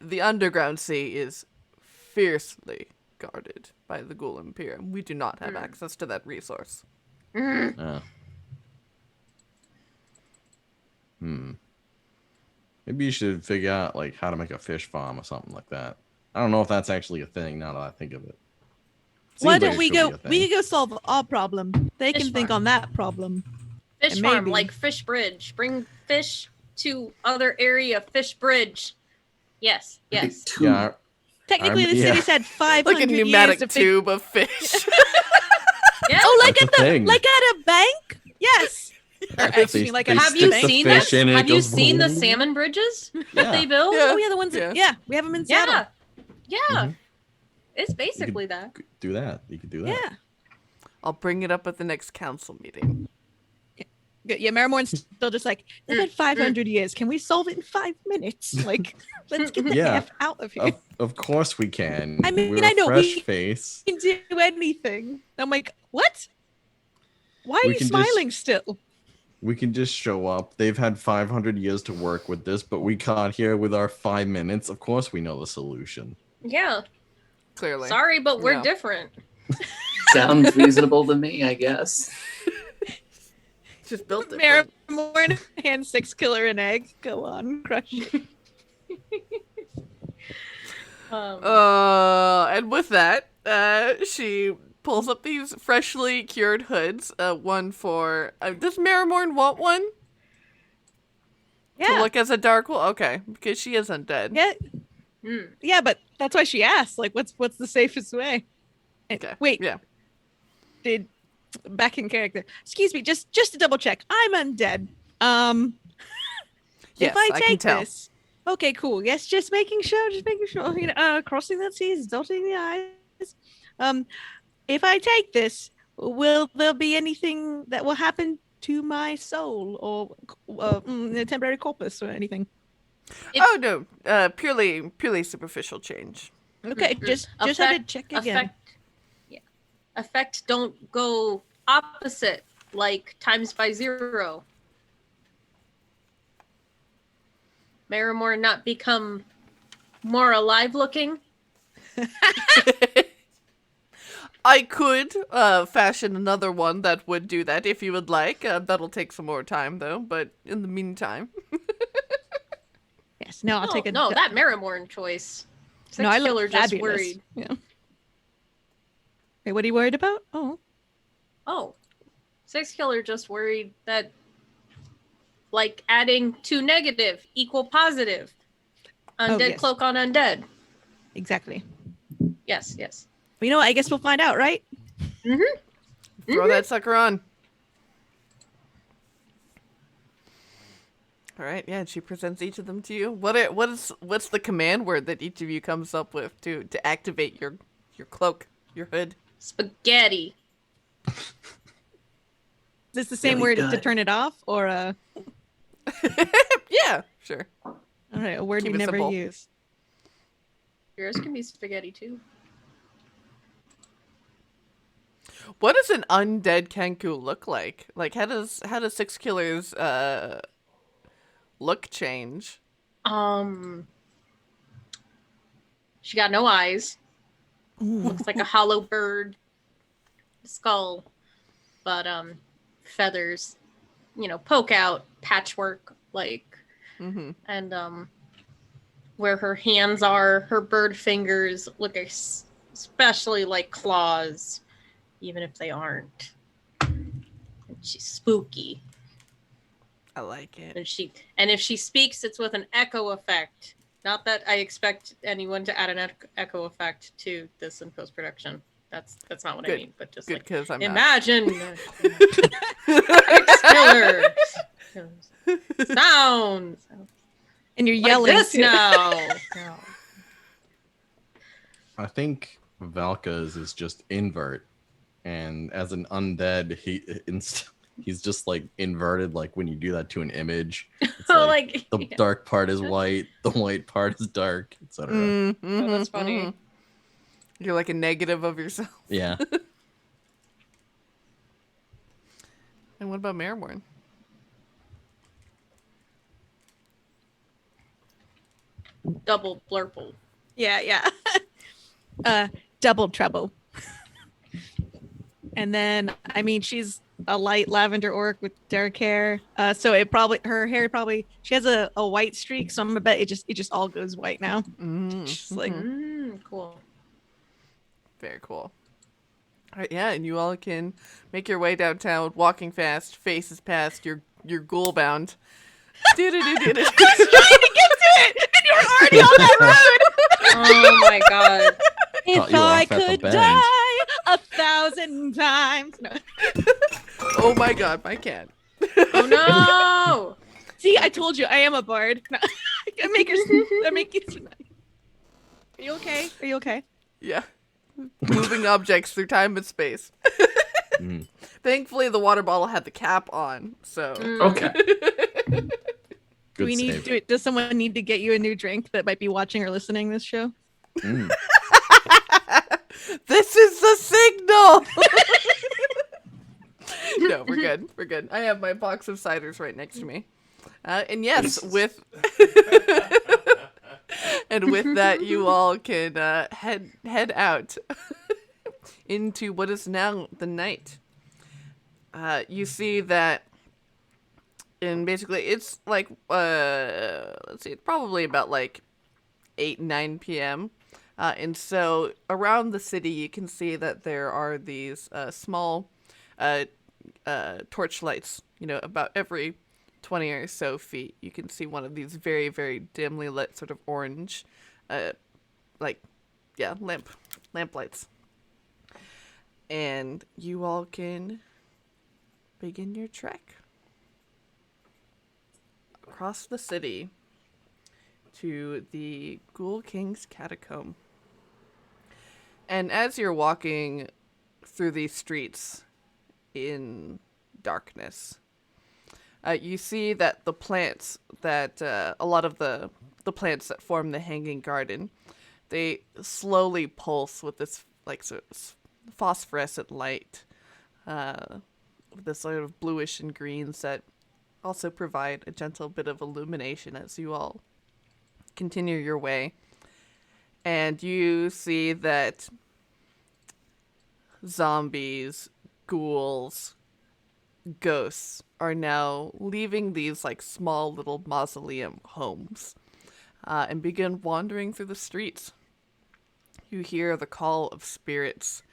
The underground sea is fiercely guarded by the Ghoul Imperium. We do not have access to that resource. Maybe you should figure out like how to make a fish farm or something like that. I don't know if that's actually a thing now that I think of it. Why Seems like don't it we could go? be a thing. We go solve our problem. They Fish can think farm. on that problem. Fish And farm, maybe- like Fish Bridge. Bring fish to other area. Fish Bridge. Yes, yes. Yeah, Technically, the yeah. city's had 500 Like a years pneumatic to tube of fish. Yeah. Oh, like That's at a the thing. like at a bank? Yes. Or actually, They- like they a Have you stick the seen fish this? in and it Have you goes seen the boom. salmon bridges that Yeah. they build? Yeah. Oh yeah, the ones that we have them in Seattle. Yeah. Yeah. Mhm. It's basically that. Do that. You could do that. Yeah. I'll bring it up at the next council meeting. Yeah, Marrowmorn's still just like, they've had 500 years. Can we solve it in 5 minutes? Like, let's get the Yeah. F out of here. Of course we can. I mean, We're I a know, fresh we- face. We can do anything. I'm like, what? Why are We you can just- smiling still? We can just show up. They've had 500 years to work with this, but we caught here with our 5 minutes. Of course we know the solution. Yeah. Clearly. Sorry, but we're Yeah. different. Sounds reasonable to me, I guess. Just built it. Marrowmorn, hand 6 killer an egg. Go on, crush it. And with that, she pulls up these freshly cured hoods. One for does Marrowmorn want one to Yeah. look as a dark wolf? Okay, because she is undead. Yeah. Hmm. Yeah, but that's why she asked, like, what's the safest way? And- Okay. Wait, Yeah. did back in character. Excuse me, just to double check. I'm undead. Yes, if I can take tell. this. Okay, cool. Yes, just making sure. You know, crossing that T, dotting the I's. If I take this, will there be anything that will happen to my soul or the temporary corpus or anything? Oh no, purely superficial change. Okay, Mhm. just had to Effect- check again. Effect don't go opposite, like times by 0. Marrowmorn not become more alive looking. I could fashion another one that would do that if you would like. That'll take some more time though, but in the meantime. Yes, no, I'll take a No, that Marrowmorn choice. Six No, I look Killer just fabulous. worried. Yeah. Wait, what are you worried about? Oh, Oh, Six Killer just worried that, like, adding 2 negative equal positive. Undead yes. cloak on undead. exactly. Yes, yes. Well, you know what? I guess we'll find out, right? Throw that sucker on. All right, yeah, and she presents each of them to you. What's the command word that each of you comes up with to activate your cloak, your hood? Spaghetti. Is this the same Really word to good. turn it off, or a Yeah, sure. all right, a word Keep you it never simple. use? Yours can be spaghetti too. What does an undead Kenku look like? Like how does Six Killers look change? She got no eyes. Ooh. Looks like a hollow bird skull, but feathers, poke out, patchwork, like, Mm-hmm. and where her hands are. Her bird fingers look especially like claws, even if they aren't. And she's spooky. I like it. And if she speaks, it's with an echo effect. Not that I expect anyone to add an echo effect to this in post-production. That's not what I mean. But just good, because I'm imagine killer sounds. And you're Like yelling this too. now. No. I think Valka's is just invert, and as an undead, he's just like inverted, like when you do that to an image. It's like the dark part is white, the white part is dark, etc. Mm-hmm, Oh, that's funny. Mm-hmm. You're like a negative of yourself. Yeah. And what about Marrowmorn? Double blurple. Yeah. Double trouble. And then, I mean, she's a light lavender orc with dark hair. So her hair she has a white streak. So I'm gonna bet it just all goes white now. Just like, Cool. Very cool. All right, yeah, and you all can make your way downtown, walking fast, faces past your ghoul bound. I was trying to get to it, and you were already on that road. Oh my god. If I could die 1,000 times. No. Oh my god, my cat. Oh no! See, I told you I am a bard. No. I make you. Are you okay? Are you okay? Yeah. Moving objects through time and space. Thankfully, the water bottle had the cap on, so. Okay. Good Does someone need to get you a new drink that might be watching or listening this show? This is the signal! No, we're good. We're good. I have my box of ciders right next to me. And yes, with that, you all can head out into what is now the night. You see that, and basically it's like let's see, probably about like 8-9 p.m. And so around the city, you can see that there are these small torch lights. You know, about every 20 or so feet, you can see one of these very, very dimly lit, sort of orange, lamp lights. And you all can begin your trek across the city to the Ghoul King's catacomb. And as you're walking through these streets in darkness, you see that the plants that a lot of the plants that form the hanging garden, they slowly pulse with this like sort of phosphorescent light, with this sort of bluish and greens that also provide a gentle bit of illumination as you all continue your way. And you see that zombies, ghouls, ghosts are now leaving these like small little mausoleum homes and begin wandering through the streets. You hear the call of spirits,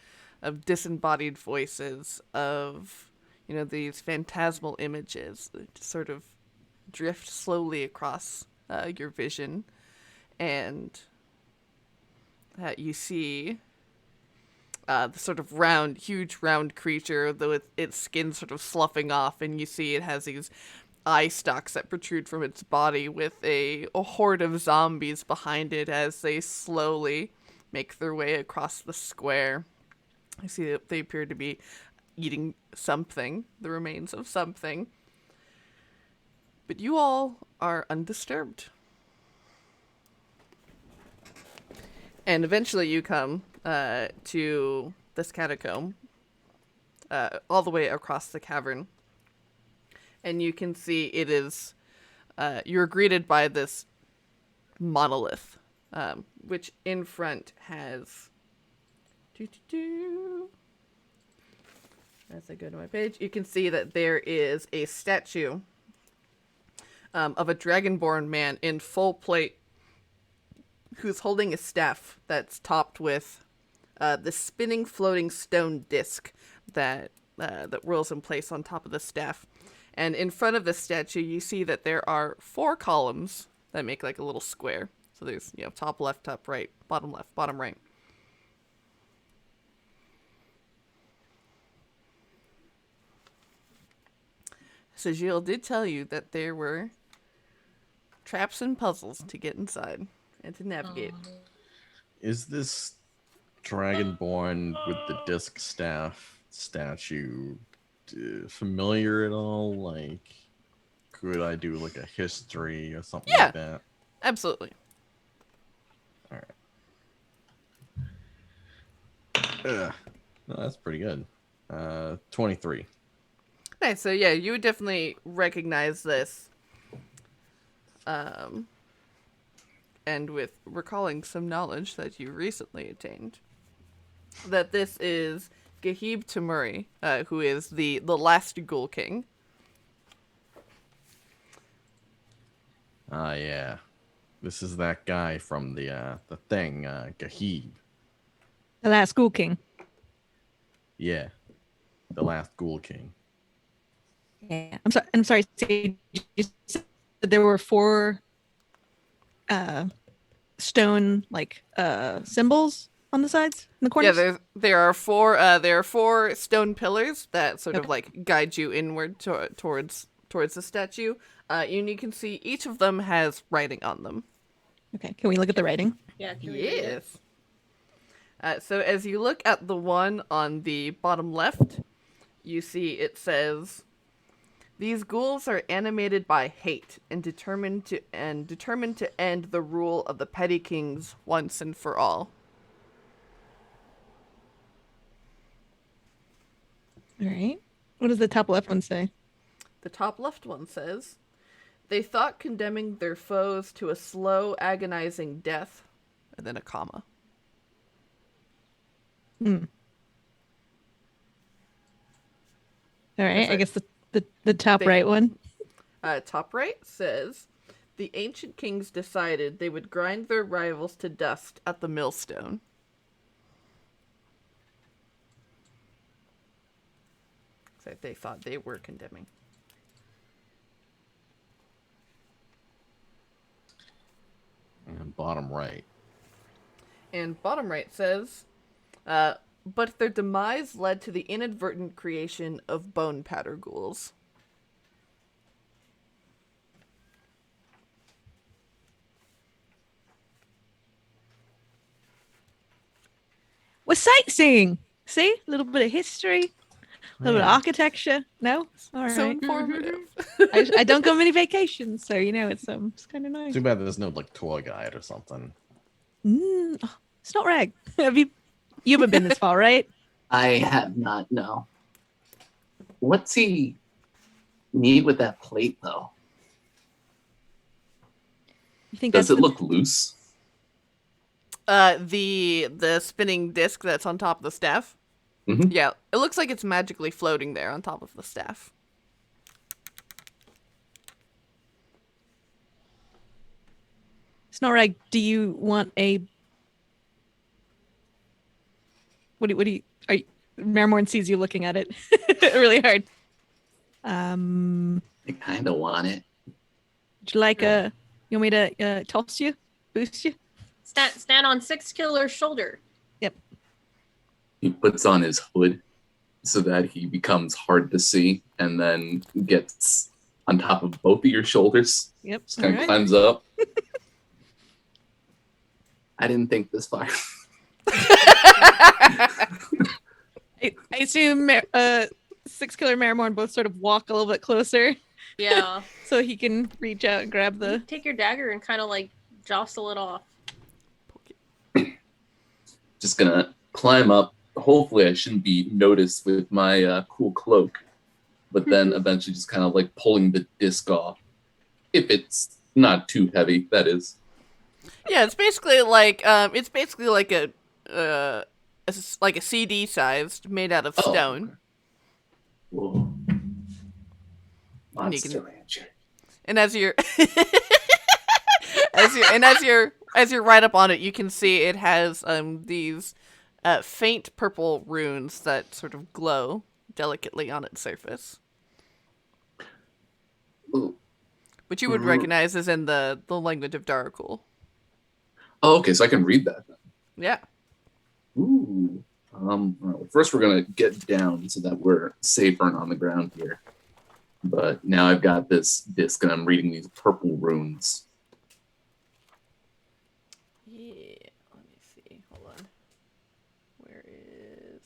of disembodied voices, of, you know, these phantasmal images that just sort of drift slowly across your vision. And you see the sort of huge round creature, though its skin sort of sloughing off, and you see it has these eye stalks that protrude from its body with a horde of zombies behind it as they slowly make their way across the square. I see that they appear to be eating something, the remains of something. But you all are undisturbed. And eventually you come to this catacomb, all the way across the cavern. And you can see it is, you're greeted by this monolith, which in front has, as I go to my page, you can see that there is a statue of a dragonborn man in full plate who's holding a staff that's topped with the spinning floating stone disc that whirls in place on top of the staff. And in front of the statue, you see that there are 4 columns that make like a little square. So there's, top left, top right, bottom right. So Gilles did tell you that there were traps and puzzles to get inside and to navigate. Is this Dragonborn with the disc staff statue familiar at all? Like, could I do like a history or something like that? Absolutely. All right. No, that's pretty good. 23. Nice. So yeah, you would definitely recognize this. And with recalling some knowledge that you recently attained, that this is Gahib Temuuri, who is the Last Ghoul King. Yeah. This is that guy from the thing, Gahib. The Last Ghoul King. Yeah. The Last Ghoul King. Yeah. I'm sorry. You said there were 4 stone symbols on the sides in the corners. Yeah, there are 4 stone pillars that sort of like guide you inward towards the statue. And you can see each of them has writing on them. Okay, can we look at the writing? Yeah, can we read it? Yes. So as you look at the one on the bottom left, you see it says, "These ghouls are animated by hate and determined to end the rule of the petty kings once and for all." All right. What does the top left one say? The top left one says, "They thought condemning their foes to a slow, agonizing death," and then a comma. All right. That's I guess the top right one. Top right says, "The ancient kings decided they would grind their rivals to dust at the millstone." So they thought they were condemning. And bottom right. And bottom right says, "But their demise led to the inadvertent creation of bone powder ghouls." We're sightseeing. See? A little bit of history, a little bit of architecture. No? All right. So informative. I don't go on many vacations, so it's kind of nice. Too bad there's no like tour guide or something. It's not rag. You haven't been this far, right? I have not, no. What's he need with that plate, though? You think Does it look loose? The spinning disc that's on top of the staff. Mm-hmm. Yeah, it looks like it's magically floating there on top of the staff. Snorrag, do you want a... What do you... Marrowmorn sees you looking at it really hard. I kind of want it. Would you like you want me to toss you? Boost you? Stand on 6 killer's shoulder. Yep. He puts on his hood so that he becomes hard to see and then gets on top of both of your shoulders. Yep. Just kind of climbs up. I didn't think this far. I assume 6 killer Marrowmorn both sort of walk a little bit closer Yeah. so he can reach out and grab the... Take your dagger and kind of like jostle it off. Just gonna climb up. Hopefully I shouldn't be noticed with my cool cloak, but then eventually just kind of like pulling the disc off. If it's not too heavy, that is. Yeah, it's basically like a CD sized, made out of stone. Whoa. And you can- Monster Rancher. And as you're as you're as you're right up on it, you can see it has these faint purple runes that sort of glow delicately on its surface, Ooh. which you would recognize as in the language of Darakul. Oh, okay, so I can read that then. Yeah. Ooh. All right, first we're gonna get down so that we're safer and on the ground here. But now I've got this disc and I'm reading these purple runes. Yeah. Let me see. Hold on. Where is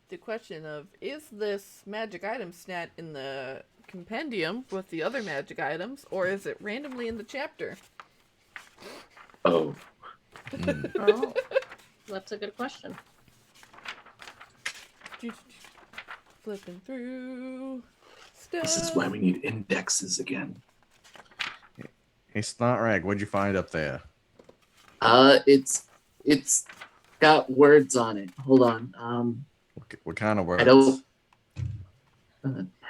the question of, is this magic item stat in the compendium with the other magic items, or is it randomly in the chapter? Oh. Oh, that's a good question. Flipping through stuff. This is why we need indexes again. Hey, Snotrag, what'd you find up there? It's got words on it. Hold on. What kind of words? I don't.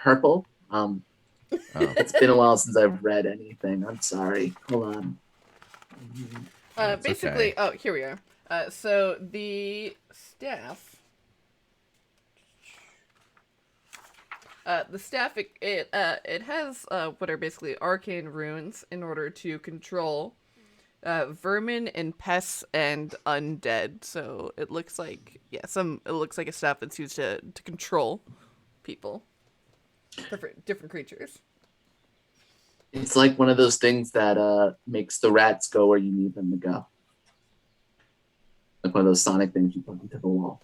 Purple. Oh. It's been a while since I've read anything. I'm sorry. Hold on. Basically, okay. oh, here we are. So the staff. It has what are basically arcane runes in order to control vermin and pests and undead. So it looks like it looks like a staff that's used to control people, different creatures. It's like one of those things that makes the rats go where you need them to go. Like one of those sonic things you put into the wall.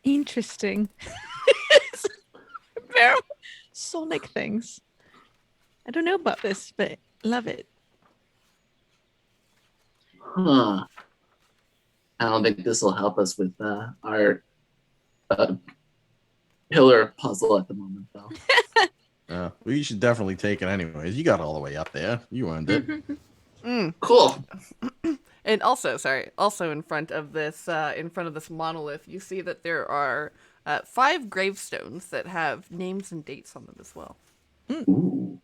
Interesting. Sonic things. I don't know about this, but love it. Huh. I don't think this will help us with our pillar puzzle at the moment, though. Well, you should definitely take it anyways. You got all the way up there. You earned it. Cool. And also in front of this monolith, you see that there are 5 gravestones that have names and dates on them as well. Ooh.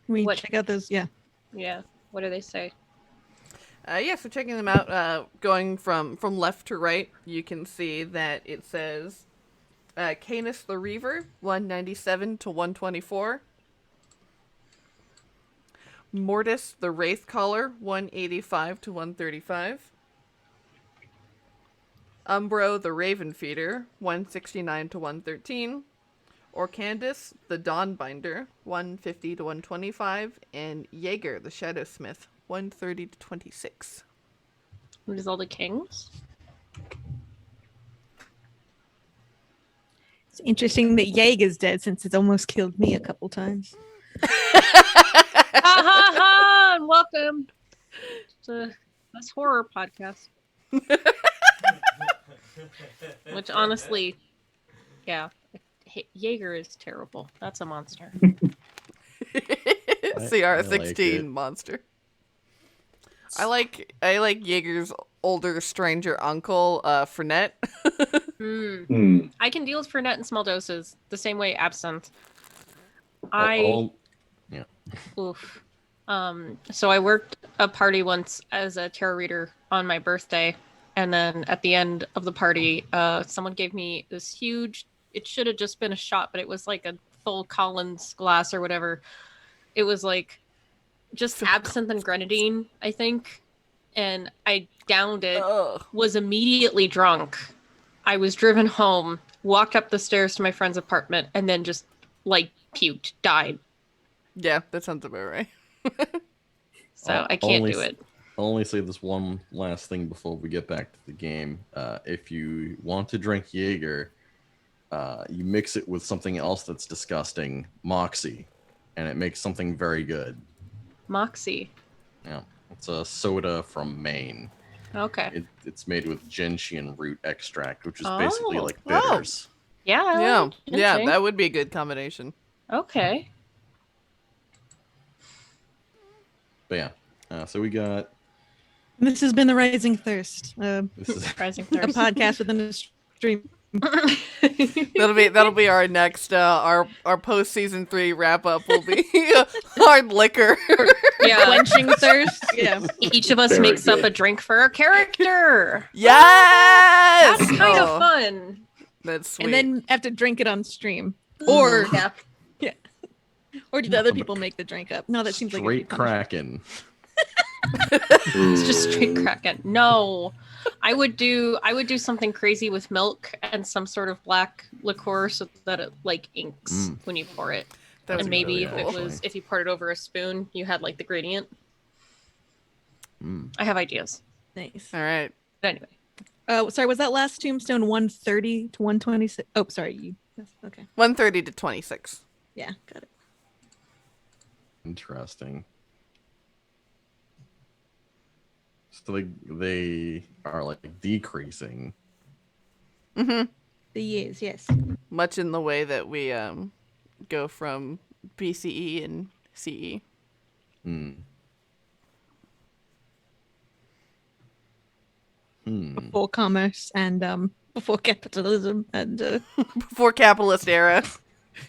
We What- check out those. Yeah. Yeah. What do they say? So checking them out, going from left to right, you can see that it says Canis the Reaver, 197 to 124. Mortis the Wraithcaller, 185 to 135. Umbro the Ravenfeeder, 169 to 113. Orcandus the Dawnbinder, 150 to 125. And Jaeger the Shadowsmith, 130 to 26. What is all the kings? It's interesting that Yeg is dead since it's almost killed me a couple times. Ha ha ha! And welcome to this horror podcast. Which honestly, yeah, Jaeger is terrible. That's a monster. CR16 it. monster. I like Jaeger's older stranger uncle, Fernet. I can deal with Fernet in small doses, the same way absinthe. Oof. So I worked a party once as a tarot reader on my birthday, and then at the end of the party, someone gave me this huge. It should have just been a shot, but it was like a full Collins glass or whatever. It was like just absinthe and grenadine, I think, and I downed it. Ugh. Was immediately drunk. I was driven home, walked up the stairs to my friend's apartment, and then just like puked, died. Yeah, that sounds about right. So I can't do it. I'll only say this one last thing before we get back to the game. If you want to drink Jaeger, you mix it with something else that's disgusting, Moxie, and it makes something very good. Moxie. Yeah, it's a soda from Maine. Okay. It's made with gentian root extract, which is basically like Oh. bitters. Yeah. I Yeah, like yeah, ginseng. that would be a good combination. Okay. But yeah, so we got This has been the Rising Thirst, a this is Rising podcast Thirst. within a stream. That'll be our next our post season 3 wrap up will be hard liquor. Yeah. Quenching thirst. Yeah. Each of us Very makes up good. a drink for our character. Yes, That's kind of Oh, fun. That's sweet. And then have to drink it on stream. Or Yeah. or do the other people make the drink up? No, that seems like a Straight good punishment. Kraken. It's just straight Kraken. No. I would do something crazy with milk and some sort of black liqueur so that it like inks when you pour it. That And would maybe be if cool. it was if you poured it over a spoon, you had like the gradient. Mm. I have ideas. Nice. All right. But anyway. Sorry, was that last tombstone 130 to 126? Oh, sorry. You. Okay. 130 to 26. Yeah, got it. Interesting. So they are like decreasing. Mm-hmm. The years, yes. Much in the way that we go from BCE and CE. Before commerce and before capitalism and Before capitalist era.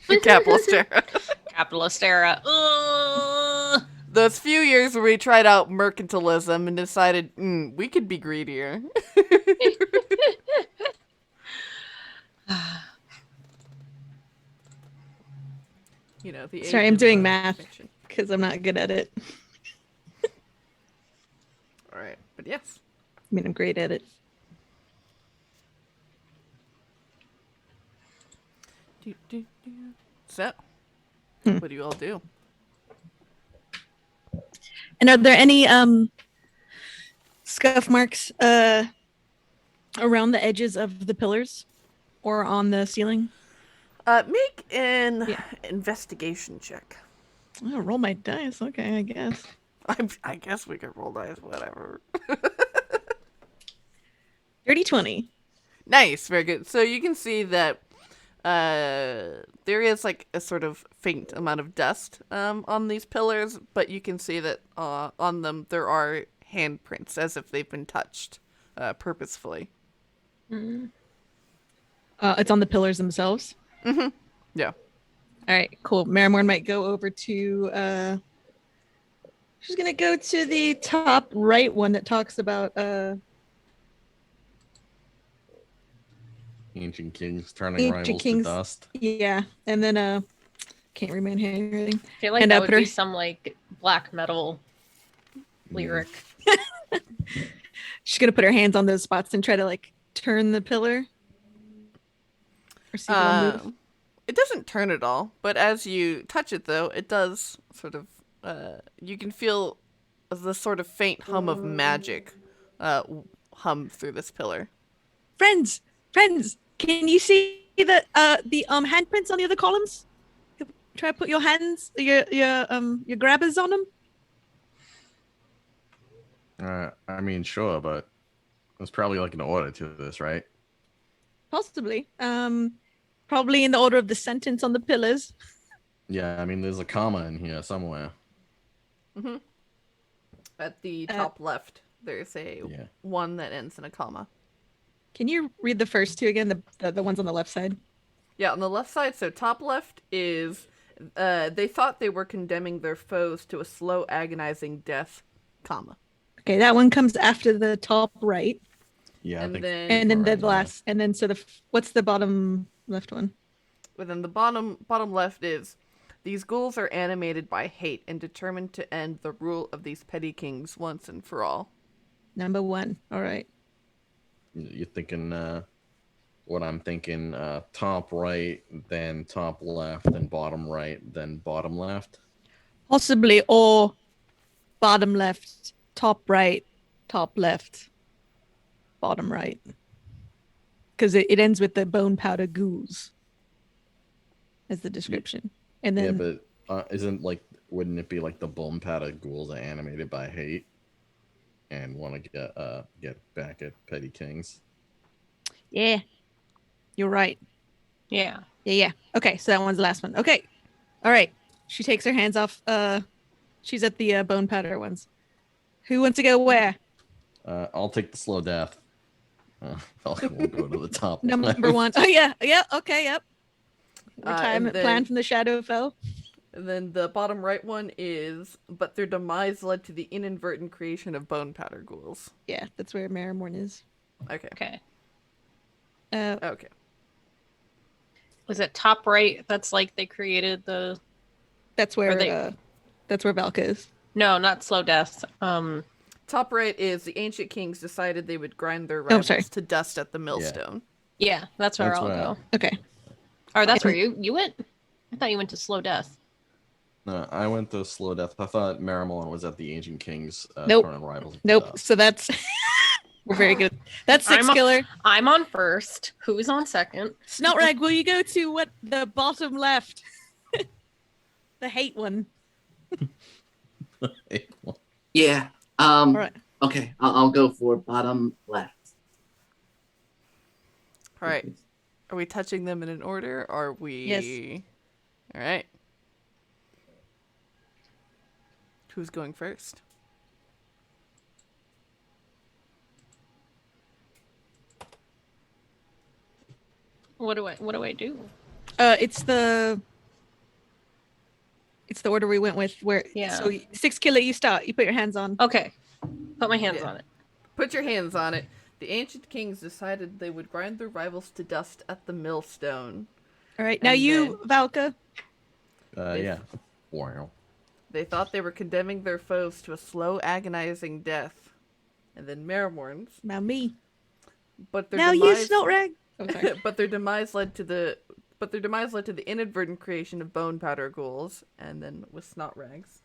The capitalist era. Capitalist era. Ugh. Those few years where we tried out mercantilism and decided we could be greedier. You know, the sorry, age I'm of, doing math fiction. because I'm not good at it. All right, but yes. I mean, I'm great at it. So, what do you all do? And are there any scuff marks around the edges of the pillars or on the ceiling? Make an Yeah. investigation check. Oh, roll my dice. Okay, I guess. I guess we could roll dice, whatever. Dirty 20. Nice, very good. So you can see that there is like a sort of faint amount of dust on these pillars, but you can see that on them there are handprints as if they've been touched purposefully. It's on the pillars themselves. Mm-hmm. Yeah. All right, cool. Marrowmorn might go over to. She's gonna go to the top right one that talks about. Ancient kings turning rivals to dust. Yeah, and then can't read my handwriting. I feel like And that I would put her- be some like black metal lyric. She's gonna put her hands on those spots and try to like turn the pillar. Or see if it'll move. It doesn't turn at all, but as you touch it though, it does sort of you can feel the sort of faint hum of magic hum through this pillar. Friends, can you see the handprints on the other columns? Try to put your hands, your grabbers on them. I mean, sure, but there's probably like an order to this, right? Possibly. Probably in the order of the sentence on the pillars. Yeah, I mean, there's a comma in here somewhere. Mm-hmm. At the top left, there's a one that ends in a comma. Can you read the first two again? The ones on the left side. Yeah, on the left side. So top left is they thought they were condemning their foes to a slow, agonizing death, comma. Okay, that one comes after the top right. Yeah, And I think. then- And then the right, yeah. last, and then so what's the bottom left one? Within the bottom left is these ghouls are animated by hate and determined to end the rule of these petty kings once and for all. Number one. All right. You're thinking what I'm thinking, top right, then top left, then bottom right, then bottom left. Possibly, or bottom left, top right, top left, bottom right. Because it ends with the bone powder ghouls as the description. And then Yeah, but wouldn't it be like the bone powder ghouls are animated by hate and want to get back at petty kings? yeah, you're right. Yeah. Yeah. Okay, so that one's the last one. Okay. All right. She takes her hands off. She's at the bone powder ones. Who wants to go where? I'll take the slow death. Valka won't go to the top. Number left. 1. Oh yeah, okay, yep. Retirement then- plan from the Shadowfell. And then the bottom right one is, but their demise led to the inadvertent creation of bone powder ghouls. Yeah, that's where Marrowmorn is. Okay. Okay. Okay. Was it top right? That's like they created the. That's where they- that's where Valka is. No, not slow death. Top right is the ancient kings decided they would grind their Oh, sorry. rivals to dust at the millstone. Yeah, that's where That's I'll where- go. Okay. Or that's where you went. I thought you went to slow death. No, I went to slow death. I thought Marrowmorn was at the Ancient Kings. Nope. Turning rivals. to Nope. dust. So that's we're very good. That's 6 I'm a- killer. I'm on first. Who's on second? Snotrag, will you go to what the bottom left? The hate one. Yeah. All right. Okay, I'll go for bottom left. All right. Are we touching them in an order? Or are we? Yes. All right. Who's going first? What do I do? It's the order we went with. Where Yeah. So 6 killer, you start. You put your hands on. Okay. Put my hands Yeah. on it. Put your hands on it. The ancient kings decided they would grind their rivals to dust at the millstone. All right. Now And you, Valka. Yeah. Wow. They thought they were condemning their foes to a slow, agonizing death. And then Marrowmorns. Now me. But their Now you, demise, Snotrag. Oh, sorry. but their demise led to the inadvertent creation of bone powder ghouls, and then with snot rags.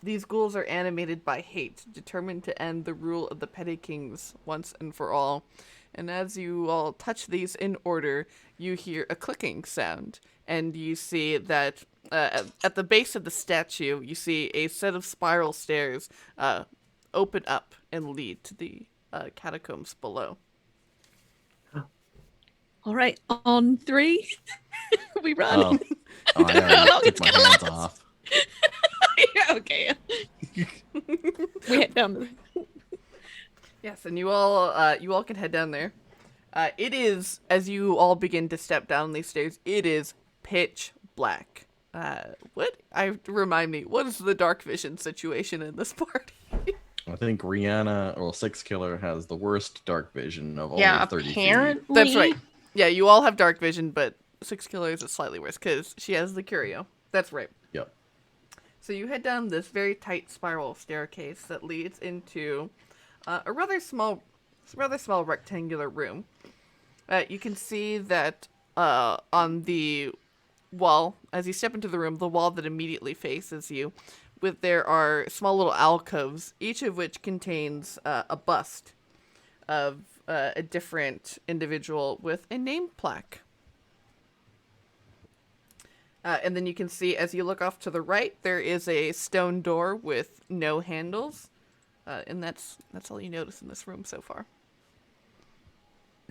These ghouls are animated by hate, determined to end the rule of the petty kings once and for all. And as you all touch these in order, you hear a clicking sound, and you see that at the base of the statue, you see a set of spiral stairs open up and lead to the catacombs below. All right. On 3, we run. Oh, I already It's took my gonna hands last. off. Yeah, okay. We head down the. Yes, and you all can head down there. It is, as you all begin to step down these stairs, it is pitch black. Remind me, what is the dark vision situation in this party? I think Riana, or 6 killer, has the worst dark vision of only Yeah, 30 feet. apparently. That's right. Yeah, you all have dark vision, but 6 killers is slightly worse because she has the curio. That's right. Yep. So you head down this very tight spiral staircase that leads into a rather small rectangular room. You can see that on the wall, as you step into the room, the wall that immediately faces you, there are small little alcoves, each of which contains a bust of a different individual with a name plaque. And then you can see, as you look off to the right, there is a stone door with no handles. And that's all you notice in this room so far.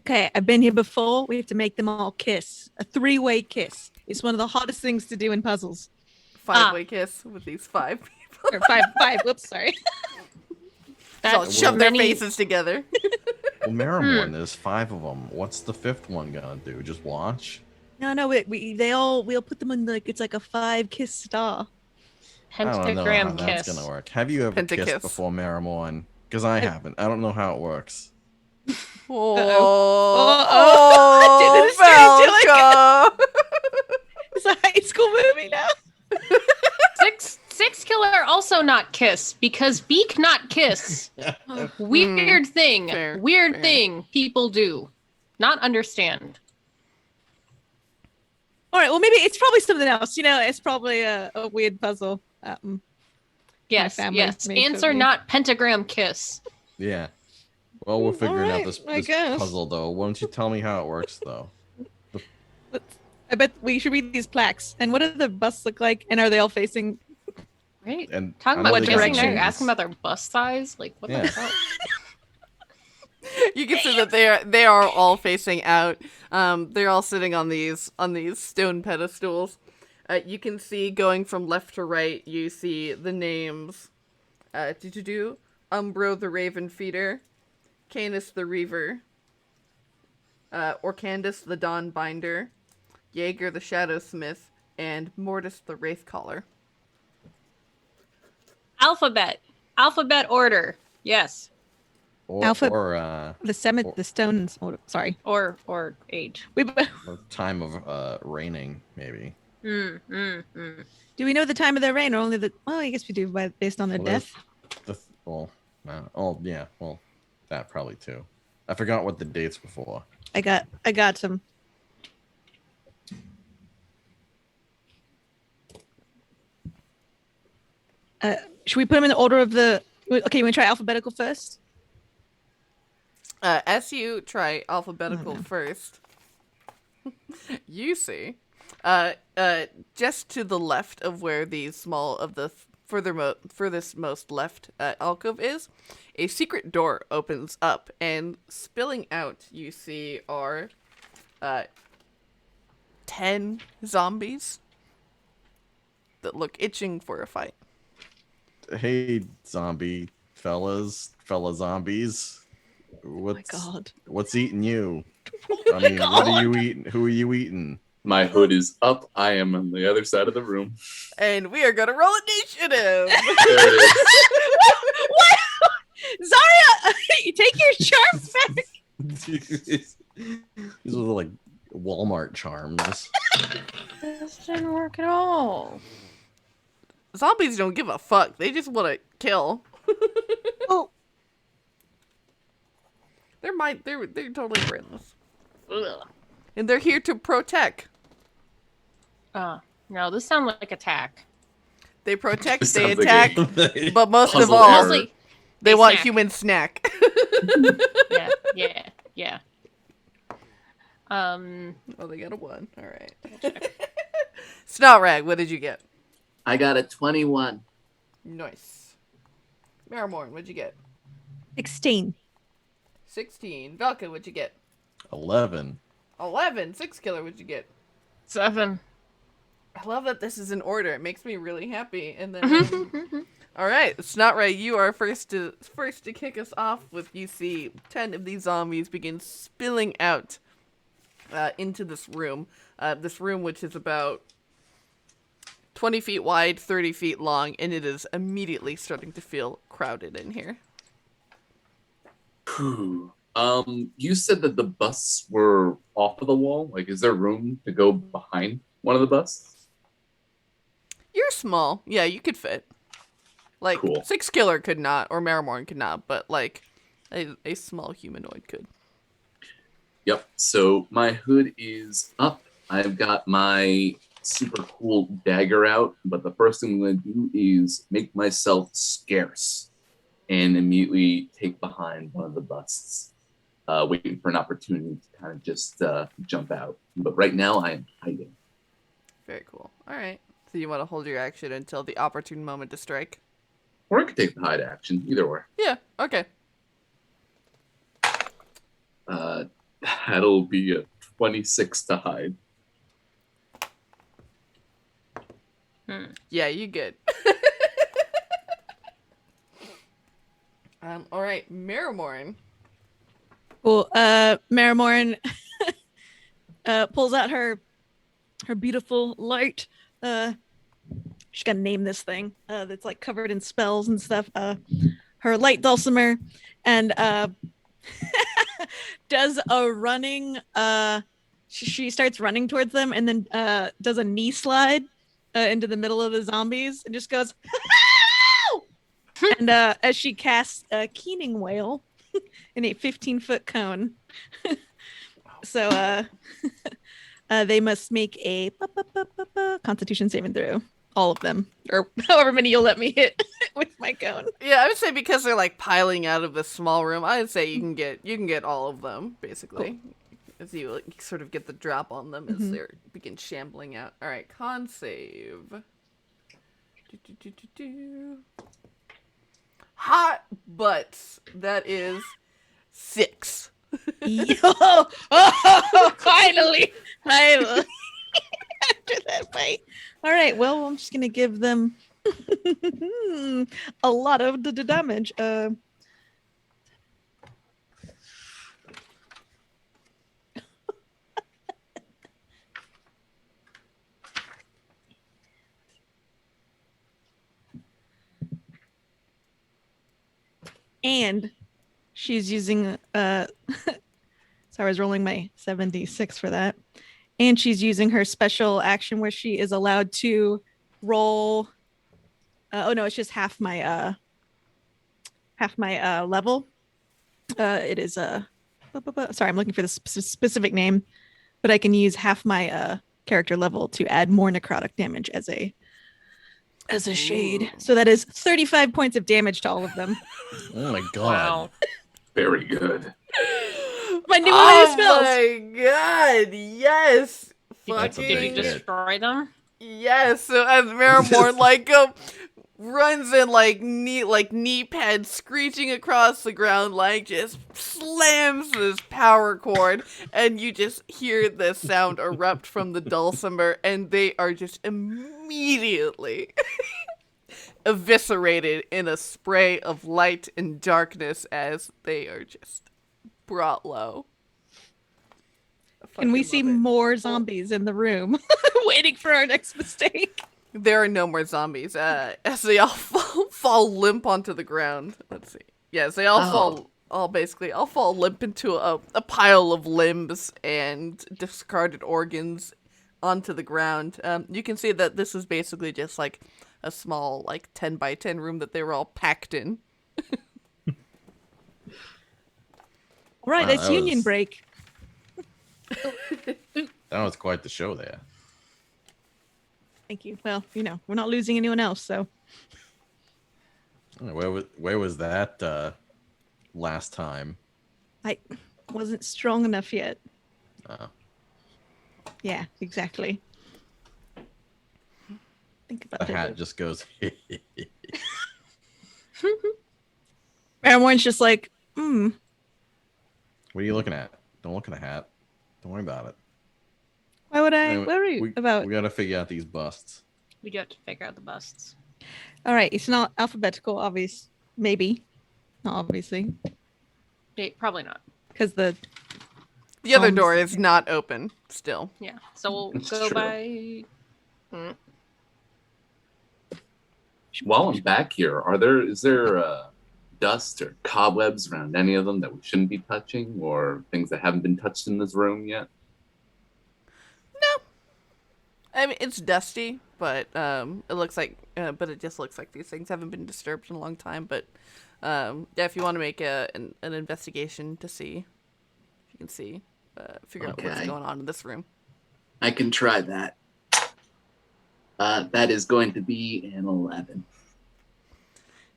Okay, I've been here before. We have to make them all kiss. A 3-way kiss. It's one of the hottest things to do in puzzles. 5-way kiss with these 5 people. Or five. Whoops, sorry. Just all That's shove their many- faces together. Well, Marrowmorn, there's 5 of them. What's the 5th one gonna do? Just watch? No, we'll put them in it's like a 5-kiss star. I don't know how Pentagram that's kiss. gonna work. Have you ever Pentakiss. kissed before Marrowmorn? Because I haven't. I don't know how it works. Oh, Valka! It's a high school movie now. Six killer also not kiss because beak not kiss. Weird thing. fair, Weird fair. thing people do. Not understand. All right, well, maybe it's probably something else. It's probably a weird puzzle. Yes, family yes. made Answer cookie. not pentagram kiss. Yeah. Well, we're figuring alright, out this I guess. puzzle, though. Why don't you tell me how it works, though? I bet we should read these plaques. And what do the busts look like? And are they all facing? Right? And Talking I know about they got kissing, now you're names. asking about their bust size? Like, what Yeah. the hell? You can see that they are all facing out. They're all sitting on these stone pedestals. You can see going from left to right. You see the names, Umbro the Raven Feeder, Canis the Reaver, Orcandus the Dawnbinder, Jaeger the Shadowsmith, and Mortis the Wraithcaller. Alphabet order. Yes. Or, Alpha- or The stones. Oh, sorry. Or age. or time of reigning, maybe. Do we know the time of their reign, or only the? Oh, I guess we do, based on their Well, death. That probably too. I forgot what the dates before. I got some. Should we put them in the order of the? Okay, you want to try alphabetical first? As you try alphabetical first, you see, just to the left of where the furthest most left alcove is, a secret door opens up, and spilling out, you see are 10 zombies that look itching for a fight. Hey, fella zombies. Oh my god. What's eating you? I mean, what are you eating? Who are you eating? My hood is up. I am on the other side of the room. And we are gonna roll initiative. There it is. What? Zarya, you take your charms back. These are like Walmart charms. This didn't work at all. Zombies don't give a fuck. They just want to kill. Oh, They're totally brainless. Ugh. And they're here to protect. No, this sounds like attack. They protect, This they sounds like attack, but most of puzzle all, error. Mostly, they they want snack. human snack. yeah. Oh, they got a 1. All right. Snotrag, what did you get? I got a 21. Nice. Marrowmorn, what'd you get? 16. 16. Valka, what'd you get? 11. 11. 6 Killer, what'd you get? 7. I love that this is in order. It makes me really happy. And then, all right, Snotrag, you are first to kick us off with. You see 10 of these zombies begin spilling out into this room. This room, which is about 20 feet wide, 30 feet long, and it is immediately starting to feel crowded in here. Whew. You said that the busts were off of the wall. Like, is there room to go behind one of the busts? You're small. Yeah, you could fit. Like, Cool. 6 Killer could not, or Marrowmorn could not, but, like, a small humanoid could. Yep. So my hood is up. I've got my super cool dagger out, but the first thing I'm going to do is make myself scarce and immediately take behind one of the busts, waiting for an opportunity to kind of just jump out. But right now I am hiding. Very cool. All right. So you want to hold your action until the opportune moment to strike? Or I could take the hide action, either way. Yeah. Okay. That'll be a 26 to hide. Yeah, you good. All right, Marrowmorn. Cool. Marrowmorn pulls out her beautiful light. She's gonna name this thing that's like covered in spells and stuff. Her light dulcimer, and does a running. She starts running towards them, and then does a knee slide into the middle of the zombies, and just goes. And as she casts a Keening Wail in a 15-foot cone. So they must make a Constitution saving throw. All of them. Or however many you'll let me hit with my cone. Yeah, I would say because they're like piling out of this small room, I would say you can get all of them, basically. Cool. As you like, sort of get the drop on them as they begin shambling out. All right, con save. Hot butts. That is 6. Yo! Oh, finally! After that fight. All right, well, I'm just going to give them a lot of the damage. And she's using sorry, I was rolling my 7d6 for that. And she's using her special action where she is allowed to roll. Oh no, it's just half my level. It is sorry, I'm looking for the specific name, but I can use half my character level to add more necrotic damage as a shade. Ooh. So that is 35 points of damage to all of them. Oh my god. Wow. Very good. My new spells. Oh my god! Yes. That's a Did you big hit. destroy them? Yes. So as Marrowmorn runs in knee pads screeching across the ground, just slams this power cord, and you just hear this sound erupt from the dulcimer, and they are just immediately eviscerated in a spray of light and darkness as they are just brought low. Can we see more zombies in the room waiting for our next mistake? There are no more zombies as they all fall limp onto the ground. Let's see. Yes, they all fall limp into a pile of limbs and discarded organs onto the ground. You can see that this is basically just like a small 10 by 10 room that they were all packed in. All right, Wow, it's that union was- break. That was quite the show there. Thank you. Well, we're not losing anyone else, so. Where was that last time? I wasn't strong enough yet. Oh. Yeah, exactly. Think about The it. hat just goes. Everyone's just like, What are you looking at? Don't look at the hat. Don't worry about it. why would I Anyway, worry about? We gotta figure out these busts. We do have to figure out the busts. All right, it's not alphabetical, obvious. Maybe, not obviously, Probably not. because the The other door is not open still. Yeah. So we'll It's go true. by. While I'm back here, is there dust or cobwebs around any of them that we shouldn't be touching, or things that haven't been touched in this room yet? No. I mean, it's dusty, but it looks like, it just looks like these things haven't been disturbed in a long time. But if you want to make an investigation to see if you can figure out what's Okay. going on in this room. I can try that. That is going to be an 11.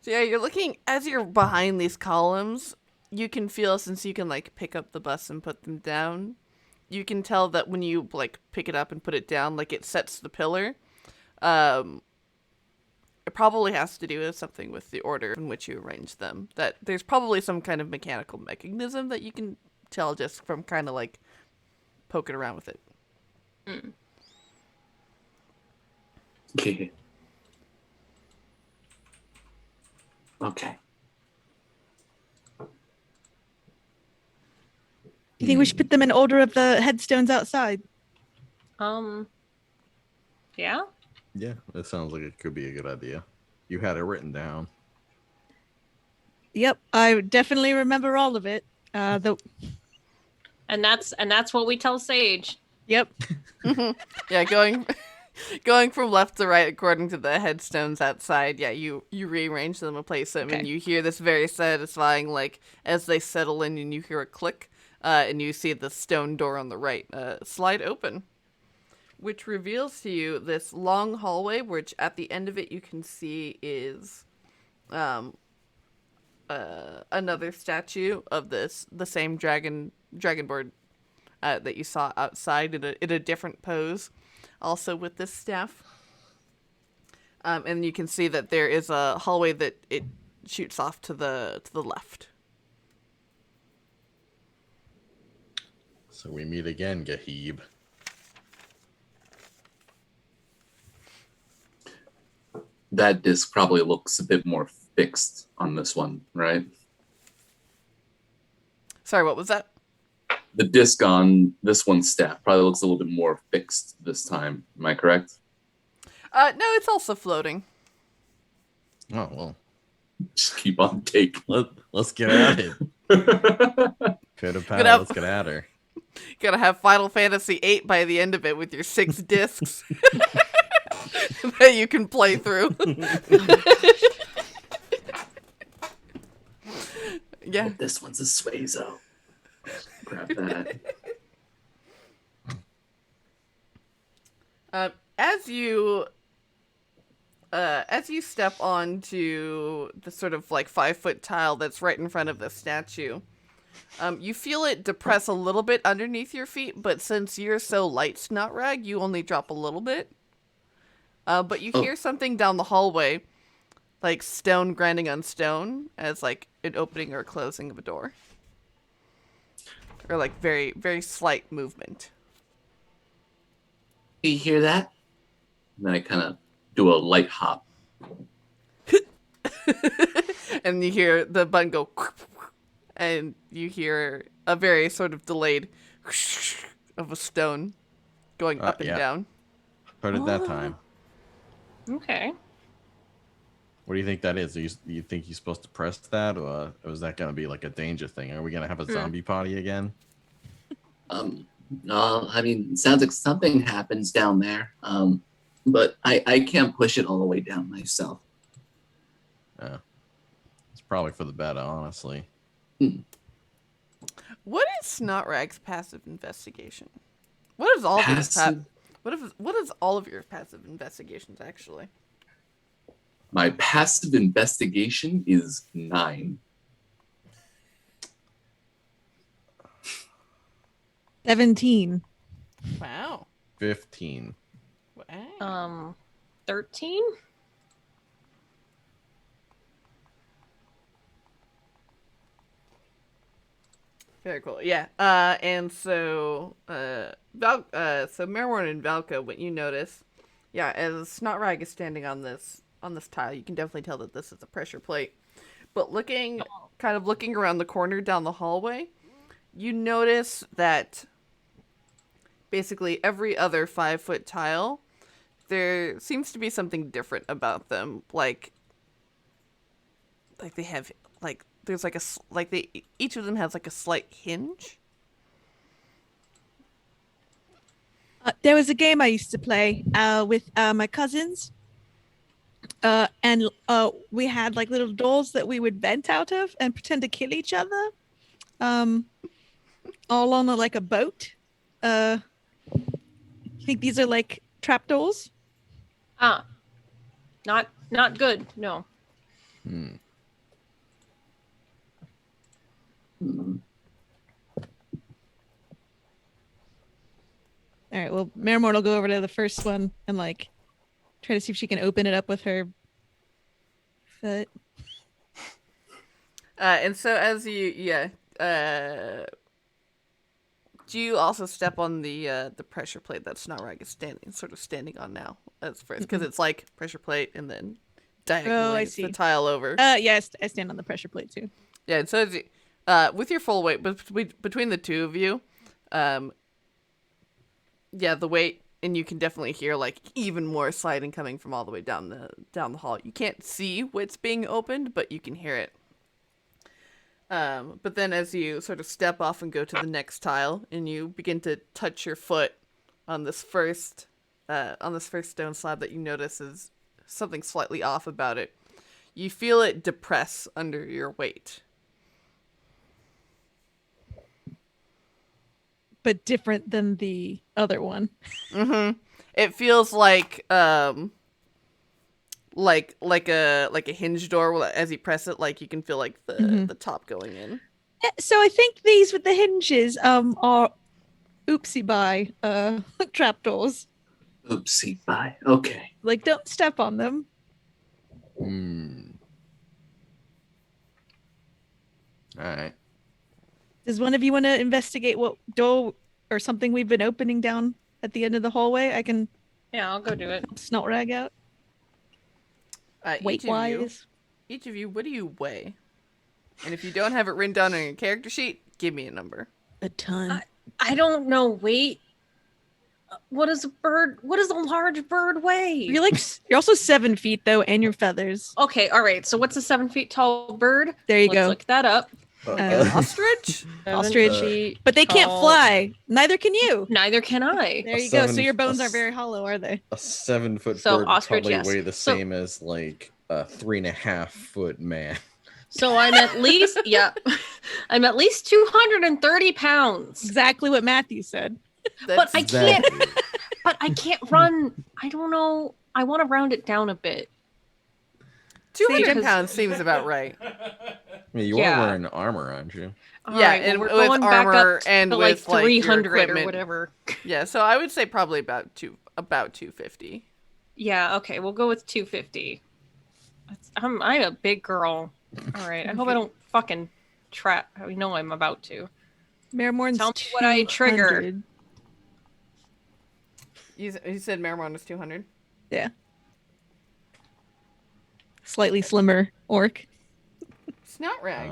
So yeah, you're looking as you're behind these columns. You can feel, since you can pick up the bus and put them down, you can tell that when you pick it up and put it down, it sets the pillar. It probably has to do with something with the order in which you arrange them. That there's probably some kind of mechanical mechanism that you can tell just from kind of poking around with it. Okay. Okay. You think we should put them in order of the headstones outside? Yeah. Yeah, that sounds like it could be a good idea. You had it written down. Yep, I definitely remember all of it. And that's what we tell Sage. Yep. Yeah, going from left to right according to the headstones outside. Yeah, you rearrange them and place them, Okay. and you hear this very satisfying as they settle in, and you hear a click, and you see the stone door on the right slide open, which reveals to you this long hallway, which at the end of it you can see is another statue of the same dragonborn that you saw outside in a different pose, also with this staff. And you can see that there is a hallway that it shoots off to the left. So we meet again, Gahib. That disc probably looks a bit more fixed on this one, right? Sorry, what was that? The disc on this one's staff probably looks a little bit more fixed this time. Am I correct? No, it's also floating. Oh well. Just keep on taking. Let's get at it. Pitter patter, have- let's get at her. Gotta have Final Fantasy VIII by the end of it with your 6 discs that you can play through. Yeah. This one's a Suezo. Grab that. As you step onto the sort of like 5-foot tile that's right in front of the statue, you feel it depress a little bit underneath your feet, but since you're so light, Snotrag, you only drop a little bit. But you hear something down the hallway, like stone grinding on stone, as like an opening or closing of a door. Or like very, very slight movement. You hear that? And then I kind of do a light hop. And you hear the button go, and you hear a very sort of delayed of a stone going up and down. Heard it that time. Okay. What do you think that is? You think you're supposed to press that, or is that going to be like a danger thing? Are we going to have a zombie party again? No, I mean, it sounds like something happens down there. But I can't push it all the way down myself. Yeah. It's probably for the better, honestly. What is Snotrag's passive investigation? What is all of your what is all of your passive investigations actually? My passive investigation is 9. 17. Wow. 15. Wow. 13? Very cool. Yeah. And so so Marrowmorn and Valka, what you notice, as Snotrag is standing on this tile, you can definitely tell that this is a pressure plate. But looking around the corner down the hallway, you notice that basically every other 5-foot tile, there seems to be something different about them. Like they have there's each of them has like a slight hinge. There was a game I used to play with my cousins. And we had like little doors that we would vent out of and pretend to kill each other. All on like a boat. You think these are like trapdoors? Not good. No. All right. Well, Marrowmorn will go over to the first one and like try to see if she can open it up with her foot. And so as you do you also step on the pressure plate that Snotrag is standing on now as first, because it's like pressure plate and then diagonally the tile over. Yes, I stand on the pressure plate too. Yeah, and so as you, with your full weight, between the two of you, the weight, and you can definitely hear like even more sliding coming from all the way down the hall. You can't see what's being opened, but you can hear it. But then as you sort of step off and go to the next tile, and you begin to touch your foot on this first stone slab that you notice is something slightly off about it, you feel it depress under your weight. But different than the other one. Mm-hmm. It feels like a hinge door. As you press it, like you can feel like the top going in. So I think these with the hinges are oopsie bye trapdoors. Oopsie bye. Okay. Like don't step on them. All right. Does one of you want to investigate what door or something we've been opening down at the end of the hallway? I can. Yeah, I'll go do it. Snotrag out. Weight wise. Each of you, what do you weigh? And if you don't have it written down on your character sheet, give me a number. A ton. I don't know weight. What is a bird? What does a large bird weigh? You're also 7 feet though, and your feathers. Okay, all right. So what's a 7 feet tall bird? There you Let's go. look that up. Ostrich? 7 Ostrich. feet But they can't tall. fly. Neither can you. Neither can I. There A you go. So 7 your bones a aren't very hollow, are they? A 7-foot So bird ostrich, would probably yes. weigh the So- same as like a 3.5-foot man. So I'm at least I'm at least 230 pounds. Exactly what Matthew said. But I can't. Exactly. But I can't run. I don't know. I want to round it down a bit. 200 because- pounds seems about right. I mean, you Yeah. are wearing armor, aren't you? All Yeah, right, well, and we're with going back armor up to and like with, like, your 300 or equipment. whatever. Yeah, so I would say probably about 250. Yeah, okay, we'll go with 250. I'm a big girl. All right, I hope I don't fucking trap. I know I'm about to. Marrowmorn's Tell me what I trigger. 200. You said Marrowmorn was 200? Yeah. Slightly slimmer orc. Snot rag.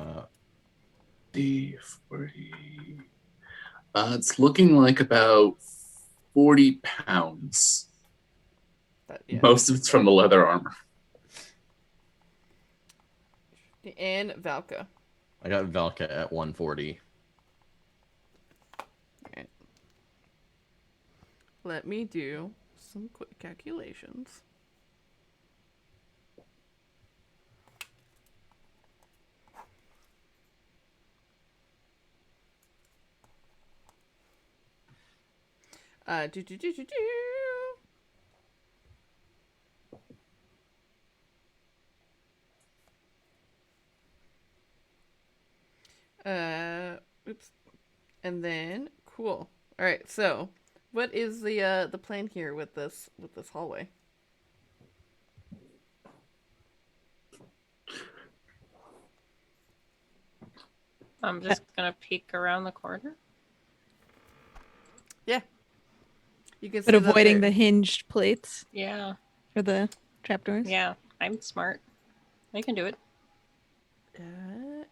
D40. It's looking like about 40 pounds. Yeah. Most of it's from the leather armor. And Valka. I got Valka at 140. Alright. Let me do some quick calculations. Do. Oops. And then cool. All right. So, what is the plan here with this hallway? I'm just gonna peek around the corner. Yeah. You can But see that avoiding there- the hinged plates Yeah, for the trapdoors. yeah, I'm smart. I can do it.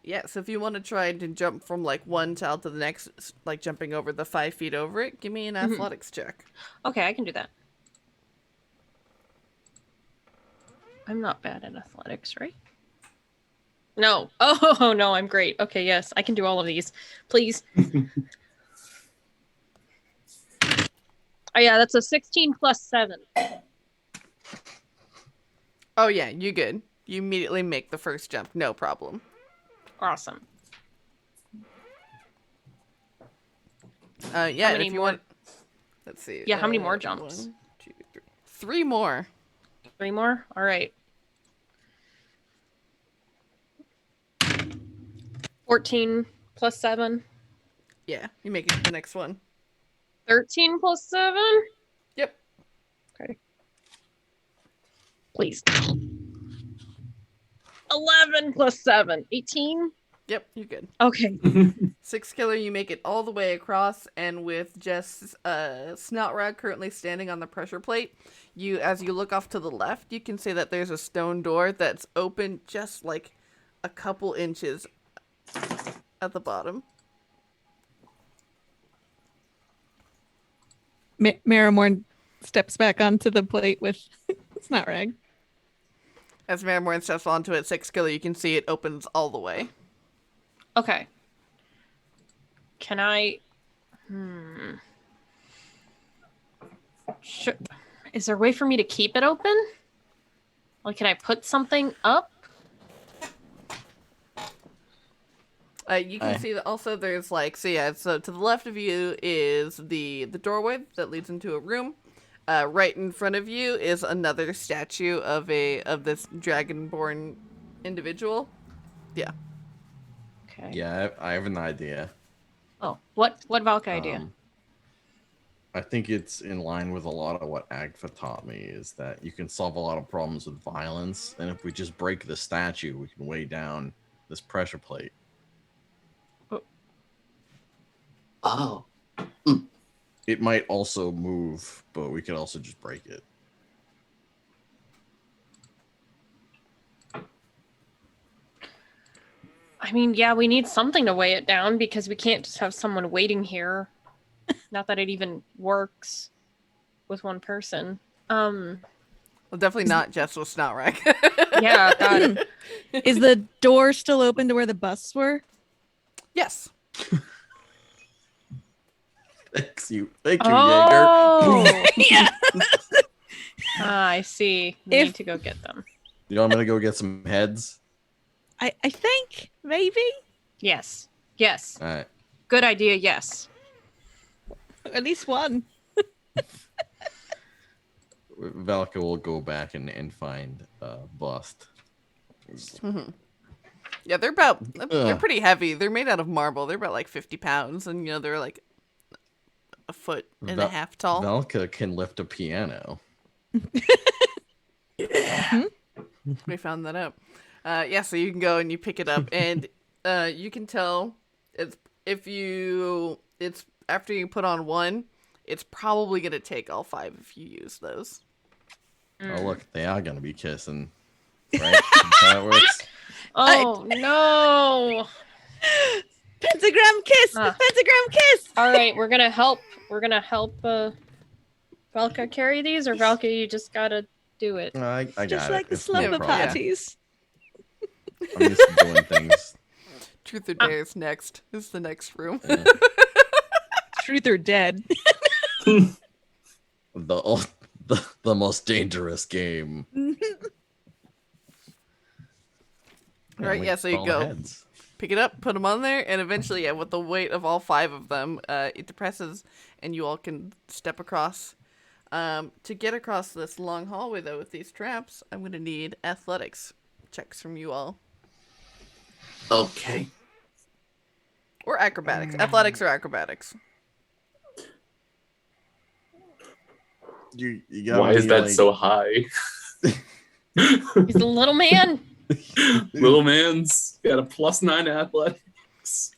Yeah, so if you want to try to jump from like one tile to the next, like jumping over the 5 feet over it, give me an athletics check. Okay, I can do that. I'm not bad at athletics, right? No. Oh, no, I'm great. Okay, yes, I can do all of these. Please. Oh, yeah, that's a 16 plus 7. Oh yeah, you good. You immediately make the first jump, no problem. Awesome. Yeah, How and many if you more- want, let's see. Yeah, how many more jumps? 1, 2, 3. 3 more. 3 more? All right. 14 plus 7. Yeah, you make it to the next one. 13 plus 7? Yep. Okay. Please. 11 plus 7. 18? Yep, you're good. Okay. 6 killer, you make it all the way across, and with just Snotrag currently standing on the pressure plate, as you look off to the left, you can see that there's a stone door that's open just like a couple inches at the bottom. Marrowmorn steps back onto the plate with Snotrag. As Marrowmorn steps onto it, 6 killer, you can see it opens all the way. Okay. Can I... Is there a way for me to keep it open? Like, can I put something up? You can see that also there's like, so to the left of you is the doorway that leads into a room. Right in front of you is another statue of this dragonborn individual. Yeah. Okay. Yeah, I have an idea. Oh, what Valka idea? I think it's in line with a lot of what Agfa taught me, is that you can solve a lot of problems with violence, and if we just break the statue, we can weigh down this pressure plate. Oh. It might also move, but we could also just break it. I mean, yeah, we need something to weigh it down because we can't just have someone waiting here. Not that it even works. with one person. Well, definitely not just with Snotrack. Yeah, God. Is the door still open to where the busts were? Yes. Thank you, Jaeger. Oh, Yeah. I see. We If- need to go get them. You want me to go get some heads? I think maybe Yes. Yes. All right. Good idea. Yes. at least one. Valka will go back and find bust. Yeah, they're pretty heavy. They're made out of marble. They're about like 50 pounds, and they're like a foot and a half tall. Valka can lift a piano. Yeah. We found that out. Yeah, so you can go and you pick it up, and you can tell it's after you put on one, it's probably gonna take all 5 if you use those. Oh look, they are gonna be kissing. Right? That's how it works. Oh no! Pentagram kiss. Ah. Pentagram kiss. All right, we're gonna help. We're gonna help Valka carry these, or Valka, you just gotta do it. I got Just it. like the It's no slumber problem. parties. I'm used to doing things. Truth or Dare is next. This is the next room. Yeah. Truth or dead. The most dangerous game. Right, we yeah, so you call the go. heads. Pick it up, put them on there, and eventually, yeah, with the weight of all 5 of them, it depresses, and you all can step across. To get across this long hallway, though, with these traps, I'm going to need athletics checks from you all. Okay. Or acrobatics. Athletics or acrobatics. You gotta Why is be that like- so high? He's a little man. Little man's got a +9 athletics.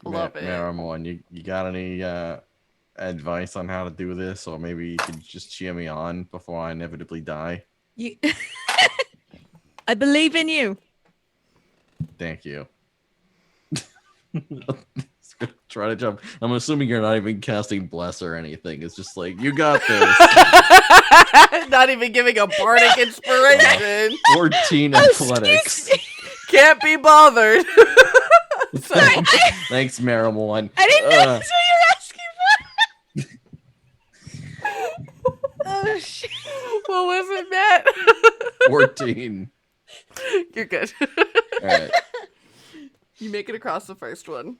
Love it. Marrowmorn, you got any advice on how to do this, or maybe you could just cheer me on before I inevitably die? You... I believe in you. Thank you. Try to jump. I'm assuming you're not even casting bless or anything. It's just like, you got this. Not even giving a bardic inspiration. 14 athletics. Can't be bothered. Sorry, Thanks, Marrowmorn. I didn't know that's what you're asking for. Oh shit. What was it, Matt? 14. You're good. All right. You make it across the first one.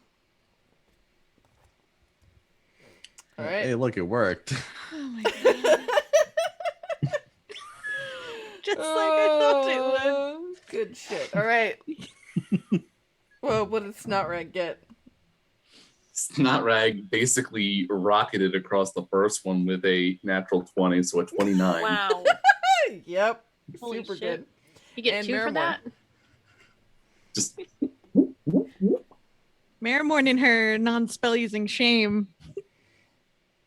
All right. Hey, look, it worked. Oh my god. Just like I thought it would. Oh, good shit. All right. Well, what did Snotrack get? Snotrag basically rocketed across the first one with a natural 20, so a 29. Wow. Yep. Holy Super shit. good. You get And 2 for Marrowmorn. that? Just Marrowmorn in her non-spell using shame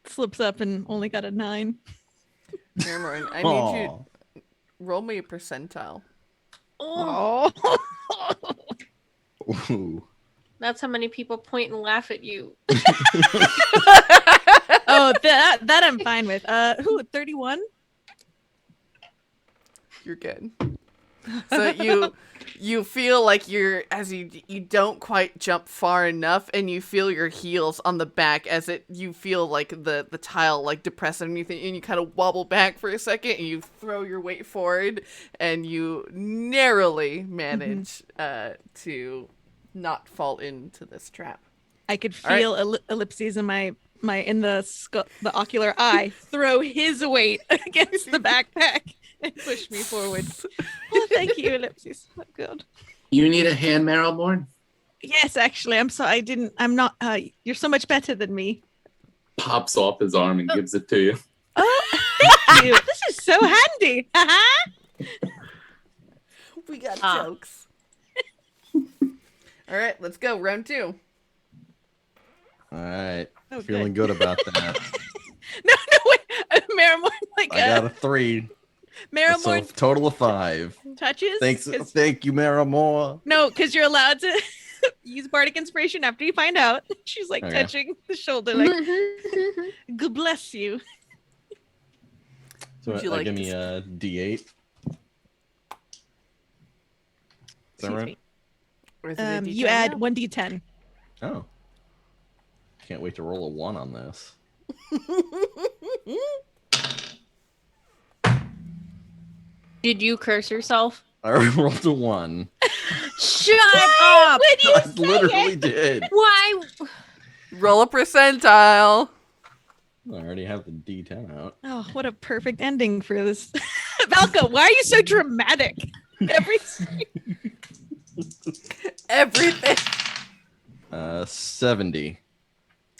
slips up and only got a 9. Marrowmorn, I need you to roll me a percentile. Oh, Ooh. that's how many people point and laugh at you. Oh, that I'm fine with. 31? You're good. So you feel like you don't quite jump far enough, and you feel your heels on the back as you feel like the tile like depress underneath it, and you kind of wobble back for a second, and you throw your weight forward, and you narrowly manage to not fall into this trap. I could All right. feel ellipses in my the ocular eye throw his weight against the backpack and push me forward. Oh, thank you, ellipses. Oh, God. You need a hand, Marrowmorn? Yes, actually, I'm not. You're so much better than me. pops off his arm and gives it to you. Oh, thank you. This is so handy. We got Ah. jokes. All right, let's go. Round 2. All right. Oh, Feeling good about that. No, wait. Marrowmorn, like, I got a 3. So Marrowmorn total of 5. touches. Thanks. 'Cause- Thank you, Marrowmorn. No, because you're allowed to use bardic inspiration after you find out. She's like Okay. touching the shoulder, like, God bless you. Would So you like give to me a D8. Is that Excuse right? me. Or is it a You D10 add now? 1d10. Oh. Can't wait to roll a 1 on this. Did you curse yourself? I rolled a 1. Shut up! When you I say literally it. did. Why? Roll a percentile. I already have the D10 out. Oh, what a perfect ending for this. Valka, why are you so dramatic? Everything. 70.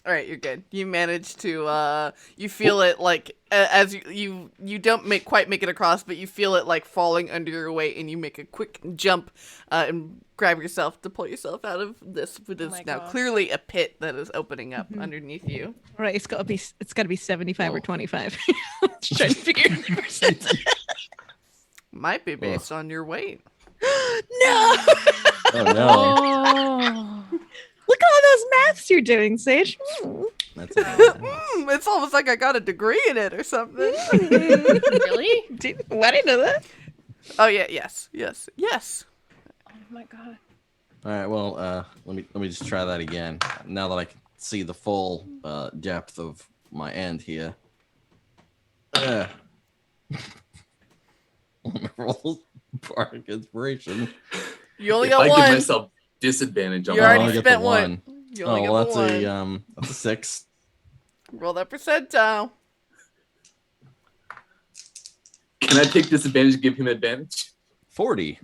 All right, you're good. You managed to you feel it like as you don't quite make it across, but you feel it like falling under your weight, and you make a quick jump and grab yourself to pull yourself out of this. It is my now God. clearly a pit that is opening up underneath you. All right, it's got to be 75 or Oh. 25. Let's try to figure out the percent. Might be based on your weight. No. Oh no. Oh. Look at all those maths you're doing, Sage. That's it. It's almost like I got a degree in it or something. Really? Dude, why did I know that? Oh yeah, yes. Oh my god. All right. Well, let me just try that again. Now that I can see the full depth of my end here. Roll bardic inspiration. You only If got I one. give myself disadvantage on You my already I get spent the one. You only Oh, got well, the that's one. that's a 6. Roll that percentile. Can I take disadvantage and give him advantage? 40.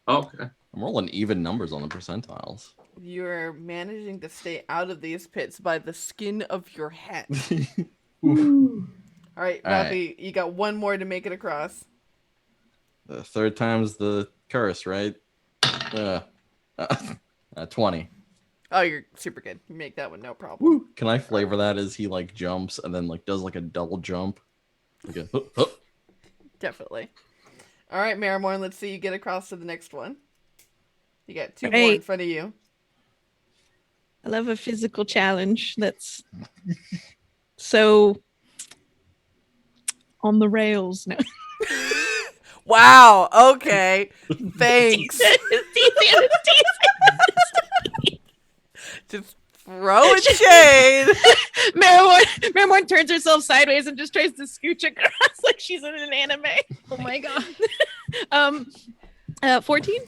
Okay. I'm rolling even numbers on the percentiles. You're managing to stay out of these pits by the skin of your hat. All right, All Ralphie, you got one more to make it across. The third time's the curse, right? 20. Oh, you're super good. You make that one, no problem. Can I flavor that as he like jumps and then like does like a double jump? Like a, hup, hup. Definitely. All right, Marrowmorn, let's see you get across to the next one. You got 2 more Hey. in front of you. I love a physical challenge that's so on the rails now. Wow, okay. Thanks. Just throw a shade. Marrowmorn turns herself sideways and just tries to scooch across like she's in an anime. Oh my god. 14?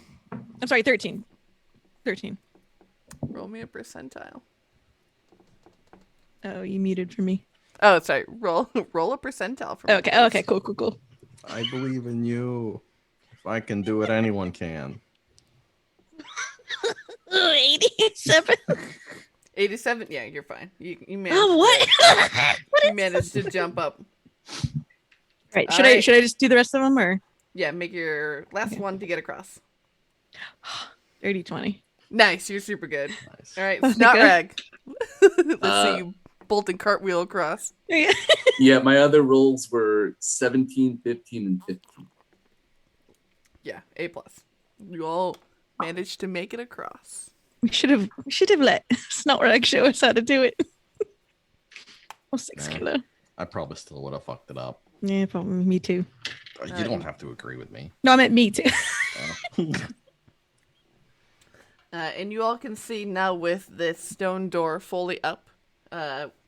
I'm sorry, 13. 13. Roll me a percentile. Oh, you muted for me. Oh, sorry. Roll a percentile for me. Okay, cool. I believe in you. If I can do it, anyone can. 87. 87? Yeah, you're fine. You managed. Oh, what? You managed to jump up. Right. All Should right. I just do the rest of them or Yeah, make your last one to get across. 30-20? Nice, you're super good. Nice. All right, Okay. Snot Rag. Let's see Uh, you bolt and cartwheel across. Yeah. Yeah, my other rolls were 17, 15, and 15. Yeah, A+. You all managed to make it across. We should have let Snotrag show us how to do it. Oh, 6 Nah. kilo. I probably still would have fucked it up. Yeah, probably me too. You don't have to agree with me. No, I meant me too. And you all can see now with this stone door fully up,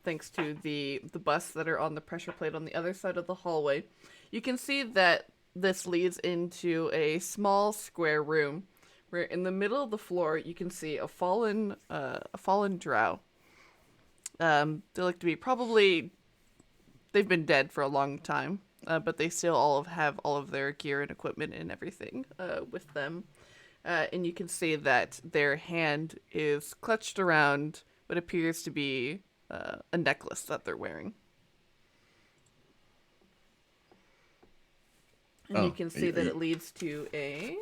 thanks to the busts that are on the pressure plate on the other side of the hallway, you can see that this leads into a small square room where in the middle of the floor you can see a fallen drow. They look to be they've been dead for a long time, but they still all have all of their gear and equipment and everything with them. And you can see that their hand is clutched around what appears to be a necklace that they're wearing. And you Oh, can see that it leads to a...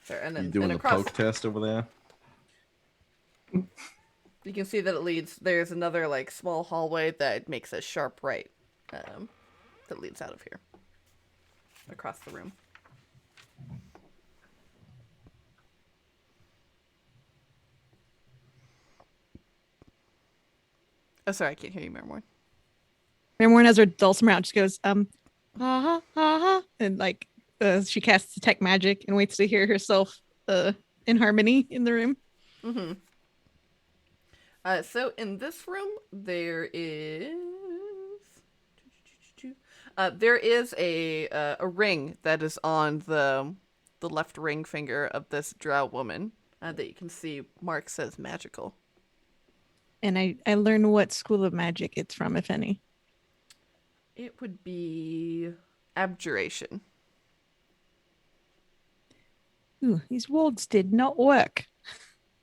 Sorry, and then You doing and the poke test over there? You can see that it leads... There's another, like, small hallway that makes a sharp right that leads out of here. Across the room. Oh, sorry, I can't hear you, Marrowmorn. Marrowmorn has her dulcimer out. Just goes, and like she casts detect magic and waits to hear herself in harmony in the room. Mm-hmm. So in this room, there is a ring that is on the left ring finger of this drow woman that you can see Mark says magical. And I learn what school of magic it's from, if any. It would be abjuration. Ooh, these wards did not work.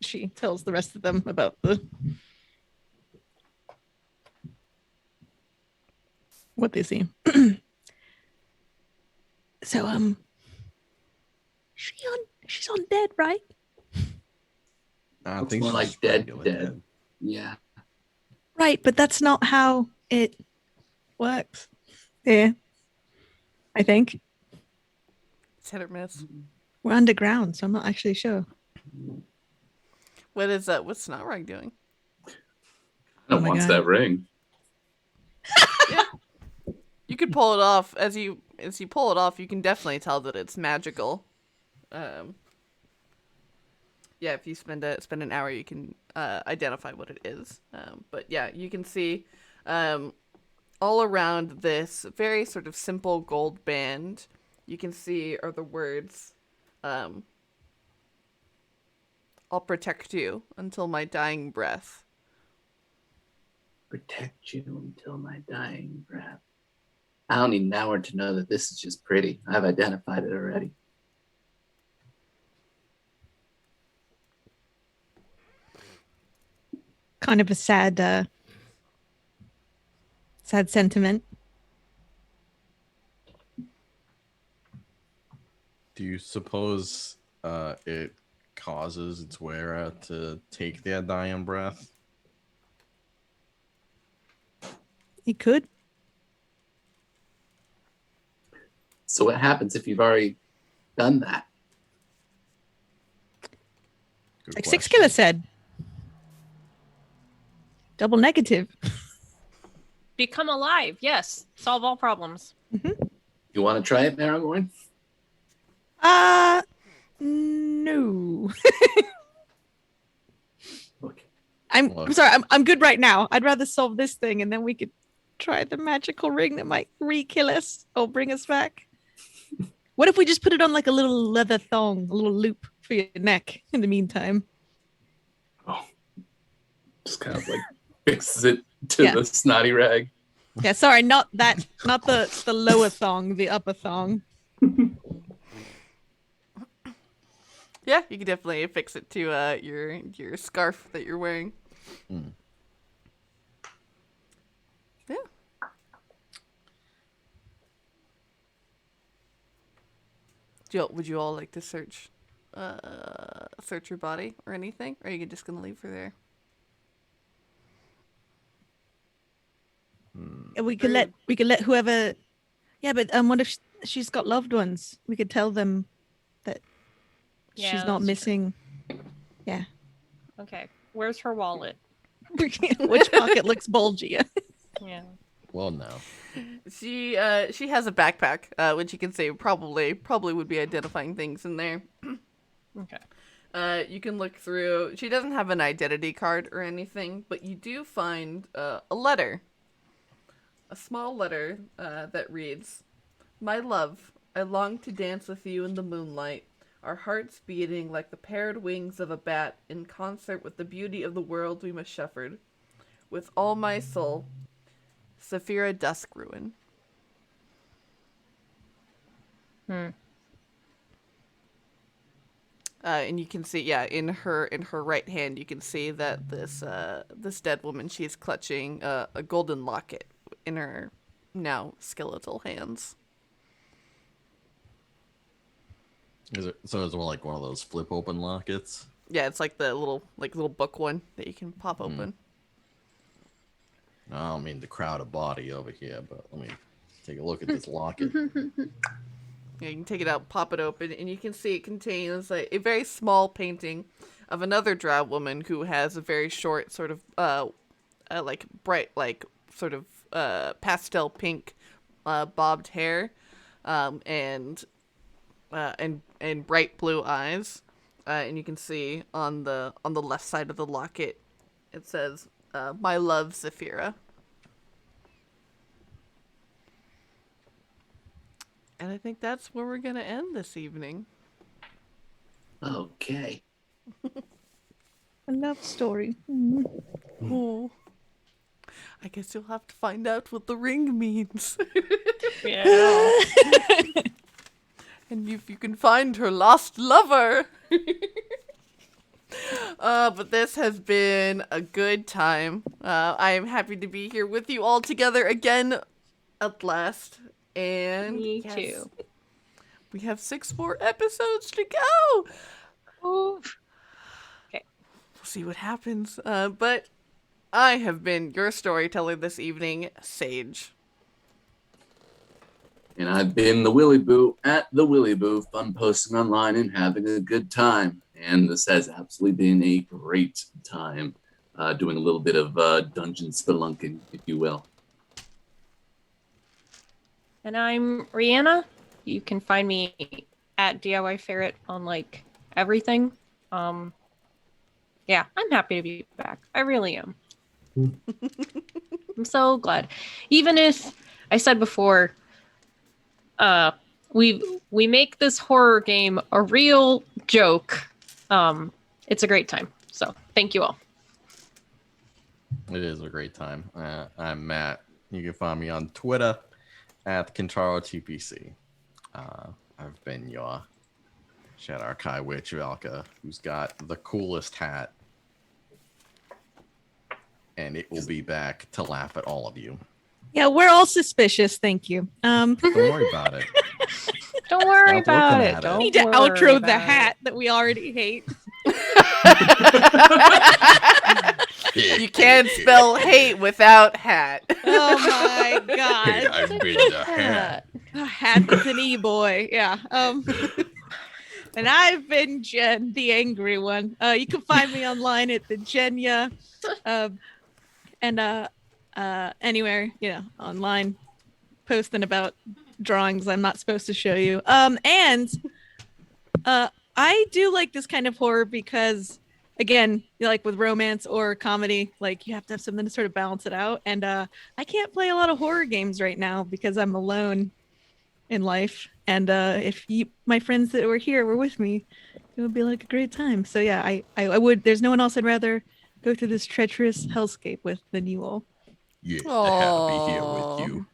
She tells the rest of them about what they see. So she's undead, right? I Looks think more she's like dead. regular Yeah. Right, but that's not how it works. Yeah. I think. It's hit or miss. We're underground, so I'm not actually sure. What is that? What's Snotrag doing? No Oh my wants God. that ring. Yeah. You could pull it off. As you pull it off, you can definitely tell that it's magical. Yeah, if you spend an hour, you can identify what it is. But yeah, you can see all around this very sort of simple gold band. You can see are the words, "I'll protect you until my dying breath." Protect you until my dying breath. I don't need an hour to know that this is just pretty. I've identified it already. Kind of a sad sentiment. Do you suppose it causes its wearer to take their dying breath? It could. So what happens if you've already done that? Good Like question. Six Killer said. Double negative. Become alive. Yes. Solve all problems. You want to try it, Marrowmorn? No. Okay. I'm sorry. I'm good right now. I'd rather solve this thing and then we could try the magical ring that might re-kill us or bring us back. What if we just put it on like a little leather thong, a little loop for your neck in the meantime? Oh, just kind of like fixes it to Yeah. the snotty rag. Yeah, sorry, not the lower thong, the upper thong. Yeah, you can definitely fix it to your scarf that you're wearing. Mm. Yeah. Would you all like to search your body or anything, or are you just gonna leave her there? And we could let whoever. Yeah, but what if she's got loved ones? We could tell them that Yeah, she's not that's missing. Okay. Where's her wallet? Which pocket looks bulgy? Yeah. Well, no. She has a backpack, which you can say probably would be identifying things in there. Okay. You can look through. She doesn't have an identity card or anything, but you do find a letter. A small letter that reads, "My love, I long to dance with you in the moonlight, our hearts beating like the paired wings of a bat in concert with the beauty of the world we must shepherd. With all my soul, Saphira Duskruin." And you can see, in her right hand, you can see that this dead woman, she's clutching a golden locket in her now skeletal hands. Is it like one of those flip open lockets? Yeah, it's like the little book one that you can pop open. I don't mean to crowd a body over here, but let me take a look at this locket. Yeah, you can take it out, pop it open, and you can see it contains a very small painting of another drow woman who has a very short, sort of, like bright, like sort of pastel pink bobbed hair, and bright blue eyes. And you can see on the left side of the locket, it says, "My love, Zafira." And I think that's where we're gonna end this evening. Okay. A love story. Oh, I guess you'll have to find out what the ring means. Yeah. And if you can find her lost lover. But this has been a good time. I am happy to be here with you all together again at last. And Me yes, too. we have 6 more episodes to go. Ooh. We'll see what happens. But I have been your storyteller this evening, Sage. And I've been the Willy Boo at the Willy Boo, fun posting online and having a good time. And this has absolutely been a great time, doing a little bit of dungeon spelunking, if you will. And I'm Riana. You can find me at DIY Ferret on like everything. Yeah, I'm happy to be back. I really am. I'm so glad. Even if I said before, we make this horror game a real joke. It's a great time. So thank you all. It is a great time. I'm Matt. You can find me on Twitter at KintaroTPC. I've been your Shadow Kai Witch Valka, who's got the coolest hat. And it will be back to laugh at all of you. Yeah, we're all suspicious. Thank you. Don't worry about it. Don't worry Stop about looking it. at it. Don't Need to worry outro the about hat that we already hate. You can't spell hate without hat. Oh my god. I've been it. the hat. A hat with an E boy. Yeah. And I've been Jen, the angry one. You can find me online at the Jenya. And anywhere, online, posting about drawings I'm not supposed to show you. And I do like this kind of horror because, again, like with romance or comedy, like you have to have something to sort of balance it out. And I can't play a lot of horror games right now because I'm alone in life. And if my friends that were here were with me, it would be like a great time. So yeah, I would. There's no one else I'd rather go through this treacherous hellscape with than you all. Yeah, the hat will be here with you.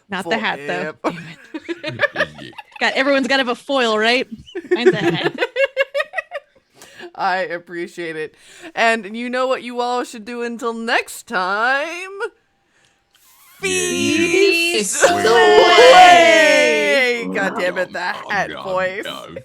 Not the hat though. Yep. Damn it. Everyone's got to have a foil, right? Mine's a hat. I appreciate it. And you know what you all should do until next time? Feast away! God damn it, the hat voice. No.